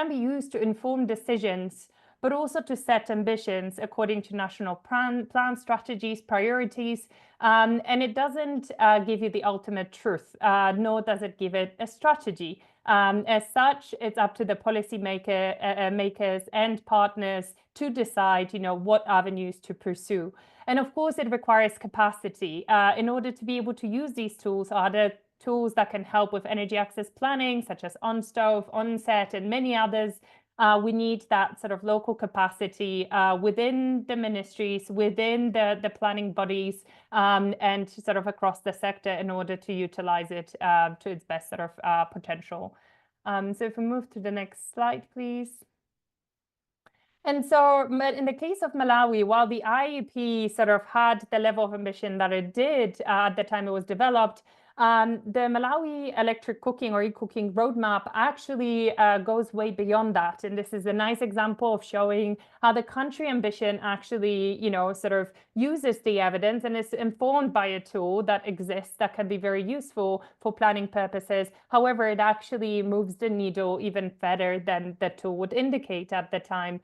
be used to inform decisions, but also to set ambitions according to national plan strategies, priorities, and it doesn't give you the ultimate truth, nor does it give it a strategy. As such, it's up to the policy makers and partners to decide, what avenues to pursue. And of course, it requires capacity. In order to be able to use these tools, are there tools that can help with energy access planning, such as OnStove, OnSet, and many others. We need that sort of local capacity within the ministries, within the planning bodies, and sort of across the sector in order to utilize it to its best sort of potential. So if we move to the next slide, please. And so in the case of Malawi, while the IEP sort of had the level of ambition that it did at the time it was developed, the Malawi electric cooking or eCooking roadmap actually goes way beyond that. And this is a nice example of showing how the country ambition actually, sort of uses the evidence and is informed by a tool that exists that can be very useful for planning purposes. However, it actually moves the needle even further than the tool would indicate at the time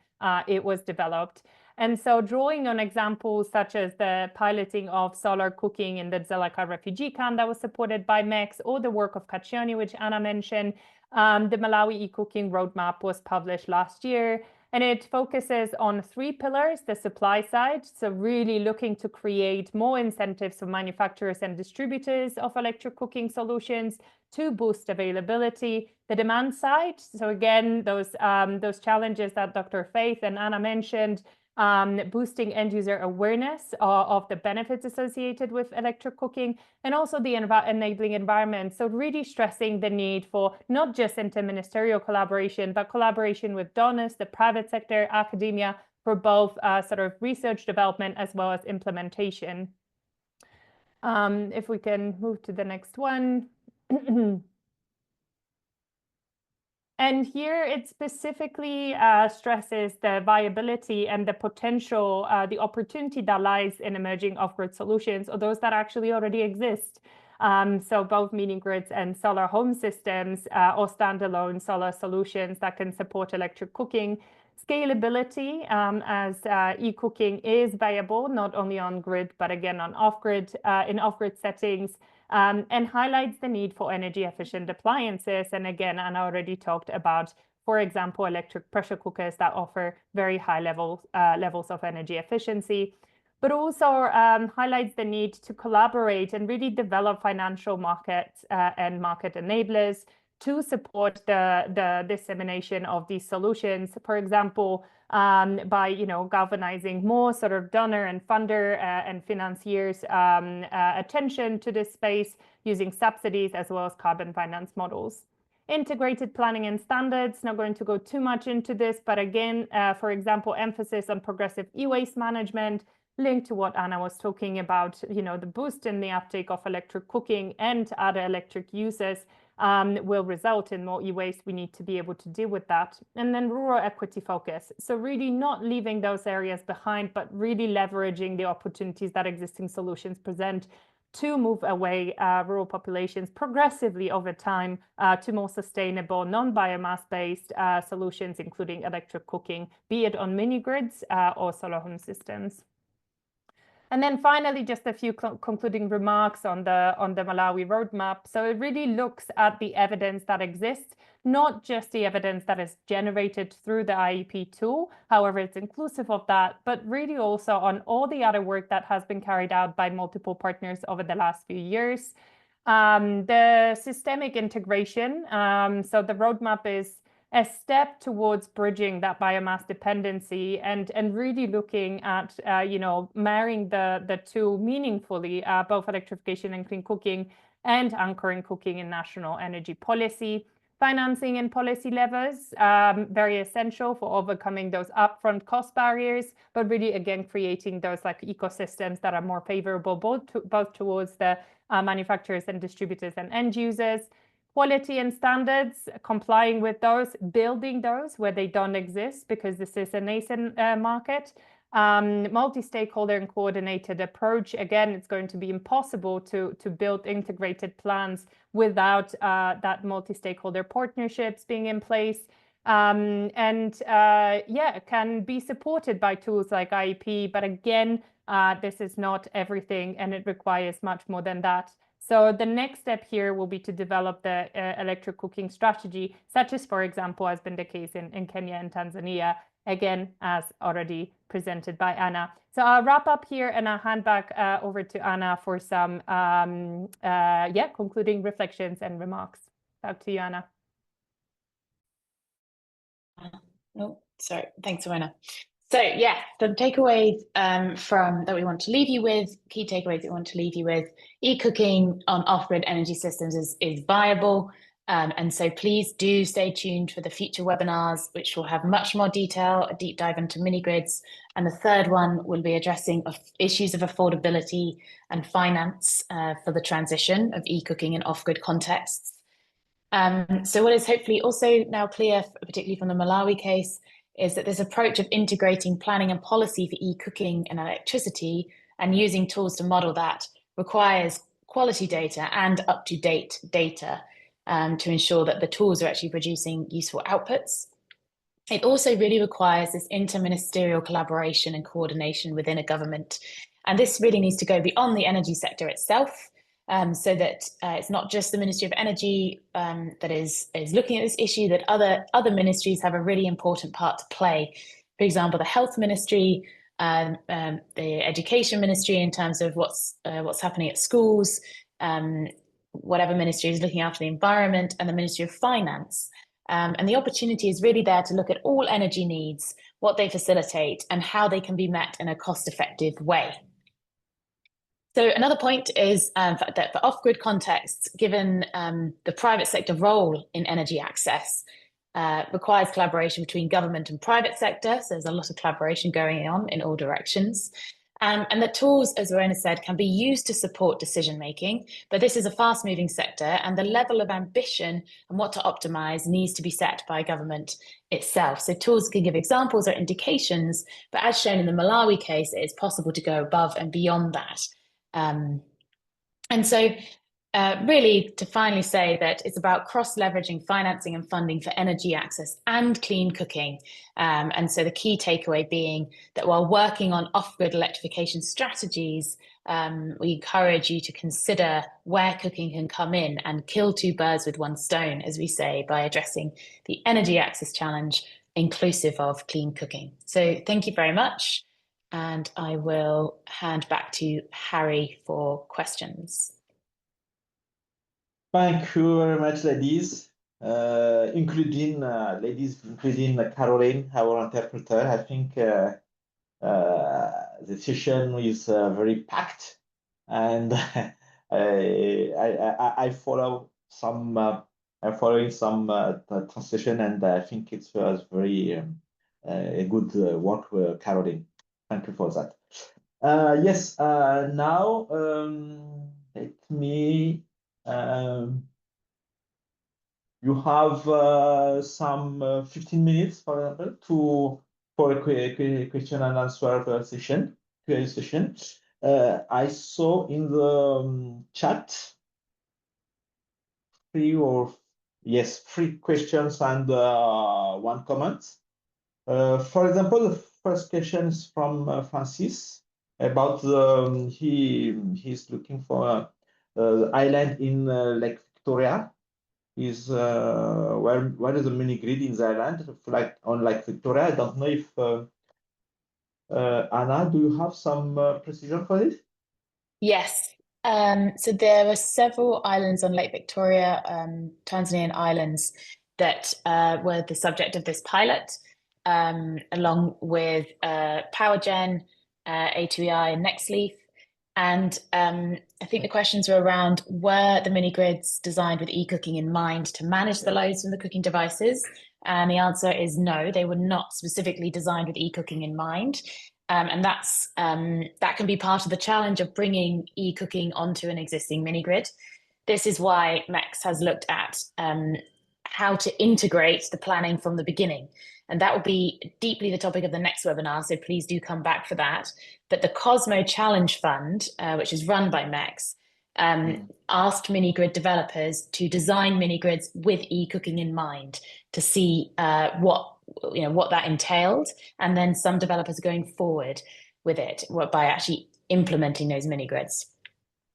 it was developed. And so drawing on examples such as the piloting of solar cooking in the Dzaleka refugee camp that was supported by MEX, or the work of Kachioni, which Anna mentioned, the Malawi eCooking roadmap was published last year. And it focuses on 3 pillars: the supply side, so really looking to create more incentives for manufacturers and distributors of electric cooking solutions to boost availability; the demand side, so again, those challenges that Dr. Faith and Anna mentioned, boosting end user awareness of the benefits associated with electric cooking, and also the enabling environment. So really stressing the need for not just interministerial collaboration, but collaboration with donors, the private sector, academia, for both sort of research development as well as implementation. If we can move to the next one. And here it specifically stresses the viability and the potential, the opportunity that lies in emerging off-grid solutions, or those that actually already exist. So both mini grids and solar home systems, or standalone solar solutions that can support electric cooking. Scalability, as eCooking is viable not only on grid, but again on off-grid, in off-grid settings. And highlights the need for energy efficient appliances. And again, Anna already talked about, for example, electric pressure cookers that offer very high levels of energy efficiency, but also highlights the need to collaborate and really develop financial markets and market enablers to support the dissemination of these solutions. For example, by galvanizing more sort of donor and funder and financiers attention to this space using subsidies as well as carbon finance models. Integrated planning and standards, not going to go too much into this, but again, for example, emphasis on progressive e-waste management, linked to what Anna was talking about, the boost in the uptake of electric cooking and other electric users will result in more e-waste. We need to be able to deal with that. And then rural equity focus. So really not leaving those areas behind, but really leveraging the opportunities that existing solutions present to move away rural populations progressively over time to more sustainable, non-biomass-based solutions, including electric cooking, be it on mini grids or solar home systems. And then finally, just a few concluding remarks on the Malawi roadmap. So it really looks at the evidence that exists, not just the evidence that is generated through the IEP tool, however, it's inclusive of that, but really also on all the other work that has been carried out by multiple partners over the last few years. The systemic integration, so the roadmap is a step towards bridging that biomass dependency and really looking at, marrying the two meaningfully, both electrification and clean cooking, and anchoring cooking in national energy policy. Financing and policy levers, very essential for overcoming those upfront cost barriers, but really, again, creating those like ecosystems that are more favorable both towards the manufacturers and distributors and end users. Quality and standards, complying with those, building those where they don't exist, because this is a nascent market. Multi-stakeholder and coordinated approach. Again, it's going to be impossible to build integrated plans without that multi-stakeholder partnerships being in place. It can be supported by tools like IEP, but again, this is not everything, and it requires much more than that. So the next step here will be to develop the electric cooking strategy, such as, for example, has been the case in Kenya and Tanzania, again, as already presented by Anna. So I'll wrap up here and I'll hand back over to Anna for some concluding reflections and remarks. Back to you, Anna. Oh, sorry. Thanks, Iwona. So yeah, the takeaways that we want to leave you with, key takeaways that we want to leave you with, eCooking on off-grid energy systems is viable. And so please do stay tuned for the future webinars, which will have much more detail, a deep dive into mini-grids. And the third one will be addressing issues of affordability and finance for the transition of eCooking in off-grid contexts. So what is hopefully also now clear, particularly from the Malawi case, is that this approach of integrating planning and policy for eCooking and electricity and using tools to model that requires quality data and up-to-date data to ensure that the tools are actually producing useful outputs. It also really requires this interministerial collaboration and coordination within a government. And this really needs to go beyond the energy sector itself, so that it's not just the Ministry of Energy that is looking at this issue, that other ministries have a really important part to play. For example, the Health Ministry, the Education Ministry in terms of what's happening at schools, whatever ministry is looking after the environment, and the Ministry of Finance. And the opportunity is really there to look at all energy needs, what they facilitate, and how they can be met in a cost-effective way. So another point is that for off-grid contexts, given the private sector role in energy access, requires collaboration between government and private sector. So there's a lot of collaboration going on in all directions. And the tools, as Iwona said, can be used to support decision-making, but this is a fast-moving sector, and the level of ambition and what to optimize needs to be set by government itself. So tools can give examples or indications, but as shown in the Malawi case, it is possible to go above and beyond that. And so really to finally say that it's about cross-leveraging financing and funding for energy access and clean cooking. And so the key takeaway being that while working on off-grid electrification strategies, we encourage you to consider where cooking can come in and kill two birds with one stone, as we say, by addressing the energy access challenge inclusive of clean cooking. So thank you very much. And I will hand back to Harry for questions. Thank you very much, ladies, including Caroline, our interpreter. I think the session is very packed, and I follow some. I'm following some translation, and I think it was very good work, Caroline. Thank you for that. Yes. Now let me. You have some 15 minutes, for example, for a question and answer session. I saw in the chat three questions and one comment. For example, the first question is from Francis. about he's looking for island in Lake Victoria. Is where is the mini grid in the island, like on Lake Victoria? I don't know if Anna, do you have some precision for this? Yes. So there are several islands on Lake Victoria, Tanzanian islands, that were the subject of this pilot, along with PowerGen, A2EI, and NextLeaf. And I think the questions were around, were the mini grids designed with eCooking in mind to manage the loads from the cooking devices? And the answer is no, they were not specifically designed with eCooking in mind. And that can be part of the challenge of bringing eCooking onto an existing mini grid. This is why MEX has looked at how to integrate the planning from the beginning. And that will be deeply the topic of the next webinar, so please do come back for that. But the Cosmo Challenge Fund, which is run by MEX, asked mini grid developers to design mini grids with eCooking in mind to see what that entailed, and then some developers are going forward with it by actually implementing those mini grids.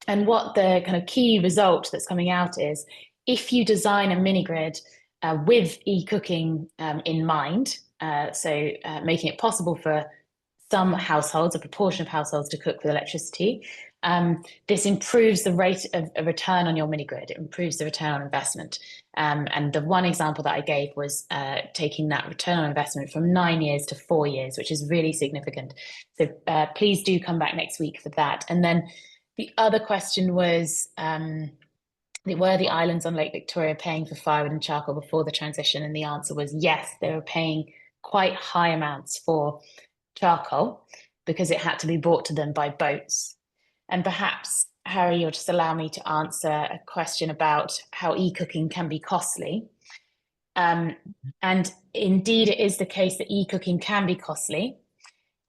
And what the kind of key result that's coming out is, if you design a mini grid with eCooking in mind, so making it possible for some households, a proportion of households, to cook with electricity, this improves the rate of a return on your mini grid. It improves the return on investment. And the one example that I gave was taking that return on investment from 9 years to 4 years, which is really significant. So please do come back next week for that. And then the other question was, were the islands on Lake Victoria paying for firewood and charcoal before the transition? And the answer was yes, they were paying quite high amounts for charcoal because it had to be brought to them by boats. And perhaps, Harry, you'll just allow me to answer a question about how eCooking can be costly. And indeed, it is the case that eCooking can be costly,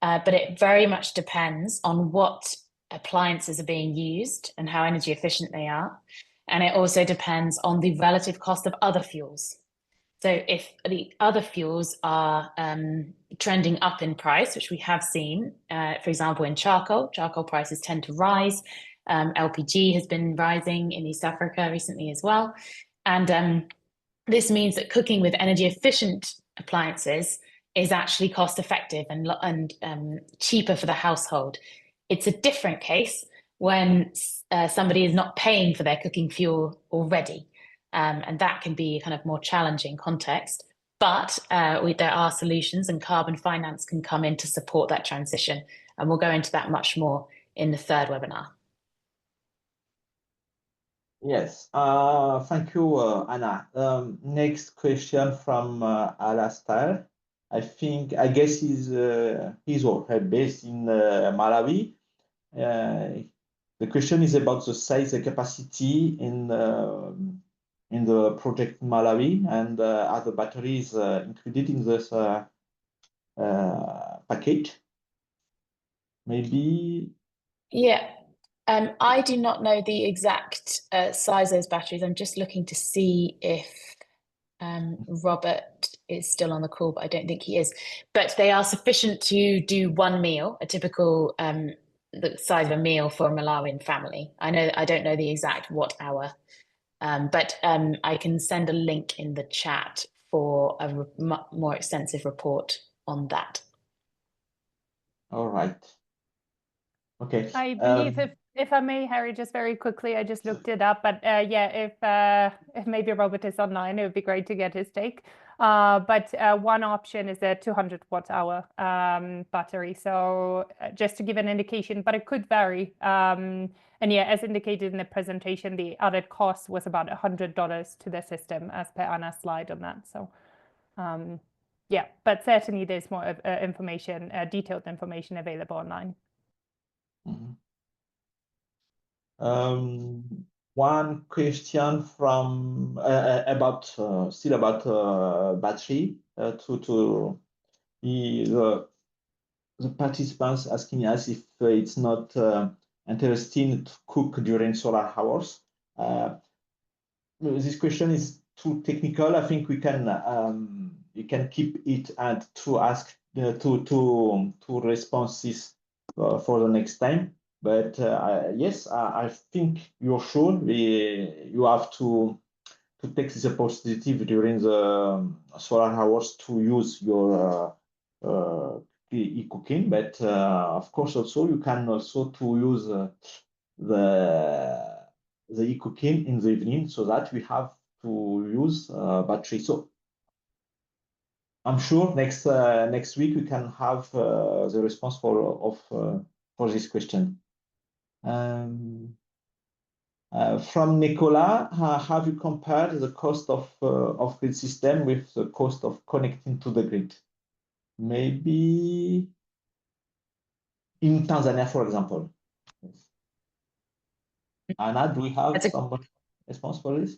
but it very much depends on what appliances are being used and how energy efficient they are. And it also depends on the relative cost of other fuels. So if the other fuels are trending up in price, which we have seen, for example, in charcoal prices tend to rise. LPG has been rising in East Africa recently as well. And this means that cooking with energy efficient appliances is actually cost effective and cheaper for the household. It's a different case when somebody is not paying for their cooking fuel already. And that can be kind of more challenging context. But there are solutions, and carbon finance can come in to support that transition. And we'll go into that much more in the third webinar. Yes, thank you, Anna. Next question from Alastair. I guess he's or her based in Malawi. The question is about the size, the capacity in the project Malawi, and are the batteries included in this package? Maybe. Yeah. I do not know the exact size of those batteries. I'm just looking to see if Robert is still on the call, but I don't think he is. But they are sufficient to do one meal, a typical the size of a meal for a Malawian family. I don't know the exact watt hour, but I can send a link in the chat for a more extensive report on that. All right. Okay. I believe if I may, Harry, just very quickly, I just looked it up, but yeah, if maybe Robert is online, it would be great to get his take. But one option is a 200 watt hour battery. So just to give an indication, but it could vary. And yeah, as indicated in the presentation, the added cost was about $100 to the system, as per Anna's slide on that. So yeah, but certainly there's more information, detailed information available online. One question from about still about battery to the participants asking us if it's not interesting to cook during solar hours. This question is too technical. I think we can keep it and to ask to respond this for the next time. But yes, I think you're sure you have to take this opportunity during the solar hours to use your eCooking. But of course, also you can also to use the eCooking in the evening, so that we have to use battery. So I'm sure next week we can have the response for this question. From Nicola, have you compared the cost of grid system with the cost of connecting to the grid? Maybe in Tanzania, for example. Yes. Anna, do we have some response for this?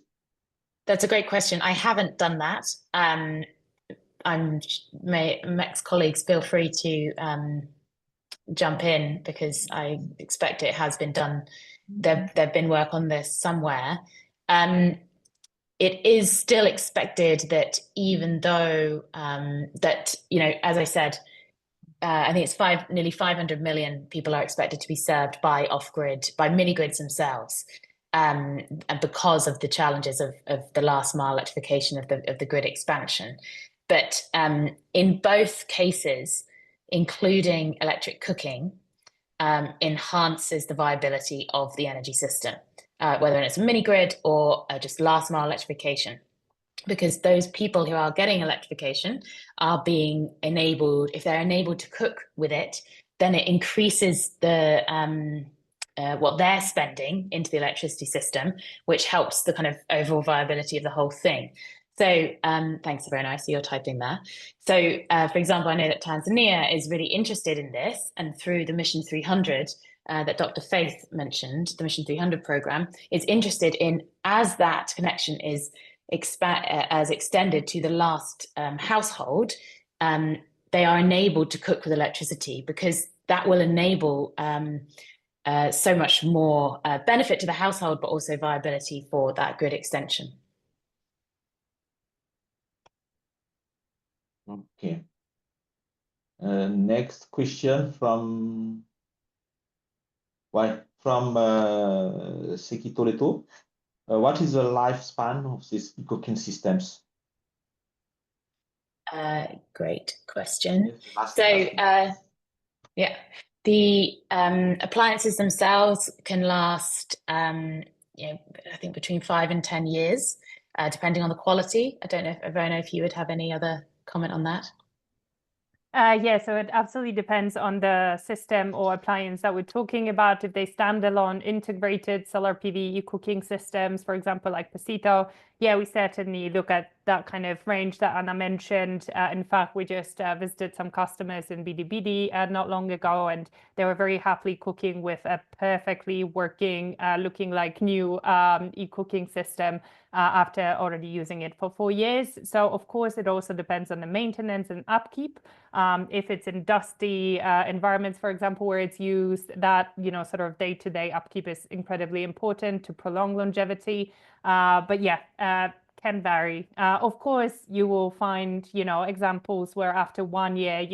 That's a great question. I haven't done that. Mex colleagues, feel free to jump in, because I expect it has been done. There've been work on this somewhere. It is still expected that even though that, you know, as I said, I think it's nearly 500 million people are expected to be served by off-grid, by mini-grids themselves, and because of the challenges of the last mile electrification of the grid expansion. But in both cases, including electric cooking, enhances the viability of the energy system, whether it's a mini grid or just last mile electrification, because those people who are getting electrification are being enabled. If they're enabled to cook with it, then it increases the what they're spending into the electricity system, which helps the kind of overall viability of the whole thing. So thanks, Iwona. I see you're typing there. So for example, I know that Tanzania is really interested in this, and through the Mission 300 that Dr. Faith mentioned, the Mission 300 program, is interested in, as that connection is extended to the last household, they are enabled to cook with electricity, because that will enable so much more benefit to the household, but also viability for that grid extension. Okay. Next question from Seki Toleto. What is the lifespan of these eCooking systems? Great question. Yeah, the appliances themselves can last, I think between 5 and 10 years, depending on the quality. I don't know, Iwona, if you would have any other comment on that. Yeah, so it absolutely depends on the system or appliance that we're talking about. If they stand alone integrated solar PV eCooking systems, for example, like Pasito, yeah, we certainly look at that kind of range that Anna mentioned. In fact, we just visited some customers in Bidi not long ago, and they were very happily cooking with a perfectly working, looking like new eCooking system after already using it for 4 years. So of course, it also depends on the maintenance and upkeep. If it's in dusty environments, for example, where it's used, that, sort of day-to-day upkeep is incredibly important to prolong longevity. But yeah, can vary. Of course, you will find, examples where after 1 year,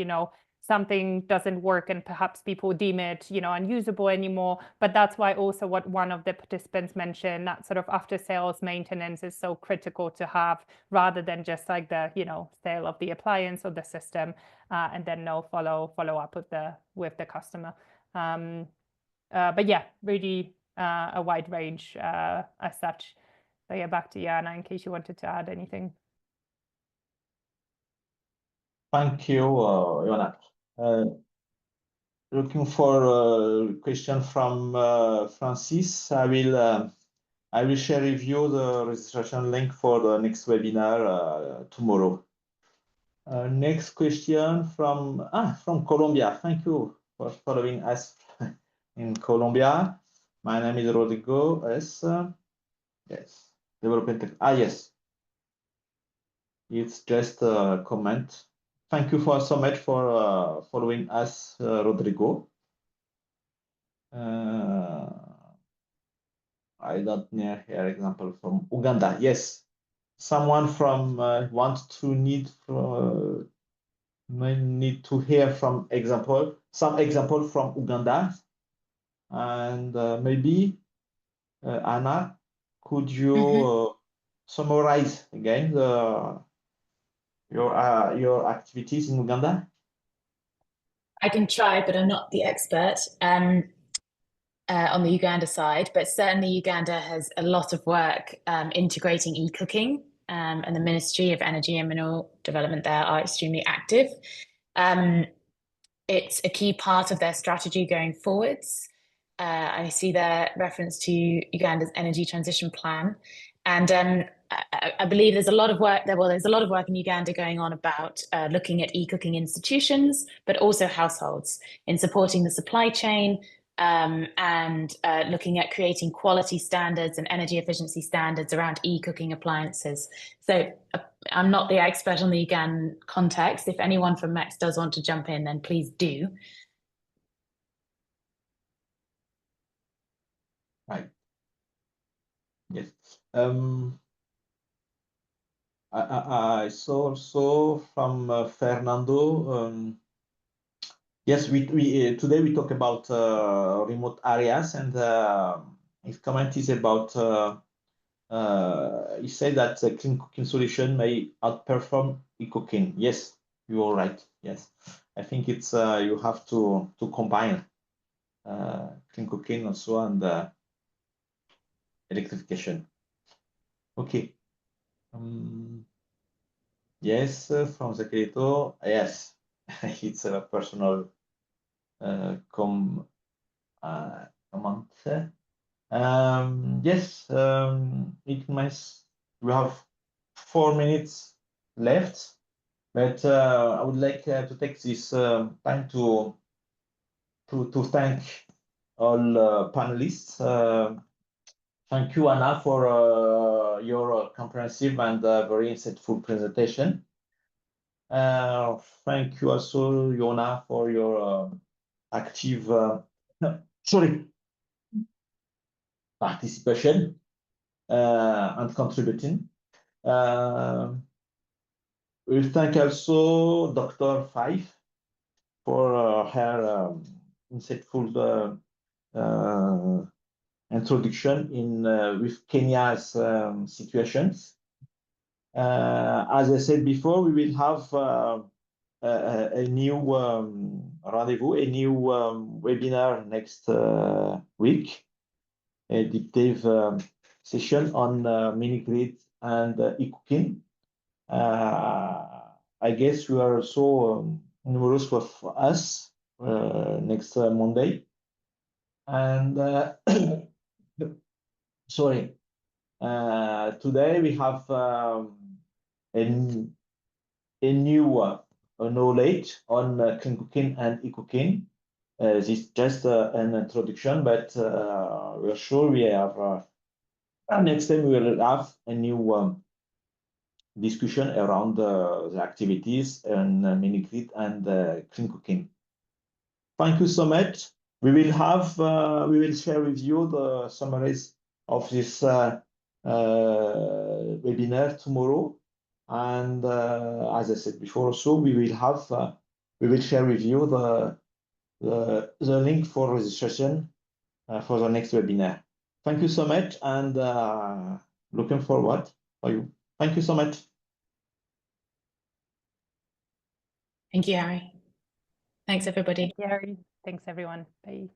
something doesn't work and perhaps people deem it, unusable anymore. But that's why also what one of the participants mentioned, that sort of after sales maintenance is so critical to have, rather than just like the, sale of the appliance or the system, and then no follow up with the customer. But yeah, really a wide range as such. So yeah, back to Jana in case you wanted to add anything. Thank you, Iwona. Looking for a question from Francis. I will share with you the registration link for the next webinar tomorrow. Next question from Colombia. Thank you for following us in Colombia. My name is Rodrigo. Yes, development. Yes, it's just a comment. Thank you so much for following us, Rodrigo. I don't know here example from Uganda. Yes, someone from need to hear from example. some example from Uganda. And maybe, Anna, could you summarize again your activities in Uganda? I can try, but I'm not the expert on the Uganda side. But certainly Uganda has a lot of work integrating eCooking, and the Ministry of Energy and Mineral Development there are extremely active. It's a key part of their strategy going forwards. I see their reference to Uganda's energy transition plan. And I believe there's a lot of work there. Well, there's a lot of work in Uganda going on about looking at eCooking institutions, but also households in supporting the supply chain, and looking at creating quality standards and energy efficiency standards around eCooking appliances. So I'm not the expert on the Ugandan context. If anyone from MEX does want to jump in, then please do. Right. Yes. I saw also from Fernando. Yes, we today we talk about remote areas, and his comment is about he said that the clean cooking solution may outperform eCooking. Yes, you are right. Yes, I think it's you have to combine clean cooking also and electrification. Okay. Yes, from the creator. Yes, it's a personal comment. Yes, it means we have 4 minutes left, but I would like to take this time to thank all panelists. Thank you, Anna, for your comprehensive and very insightful presentation. Thank you also, Iwona, for your active participation and contributing. We thank also Dr. Fife for her insightful introduction in with Kenya's situations. As I said before, we will have a new rendezvous, a new webinar next week, a deep dive session on mini-grid and eCooking. I guess you are also numerous with us next Monday. And sorry, today we have a new knowledge on clean cooking and eCooking. This is just an introduction, but we're sure we have next time we will have a new discussion around the activities and mini-grid and clean cooking. Thank you so much. We will have we will share with you the summaries of this webinar tomorrow, and as I said before, also we will have we will share with you the link for registration for the next webinar. Thank you so much, and looking forward for you. Thank you so much. Thank you, Harry. Thanks, everybody. Thank you, Harry. Thanks, everyone. Bye.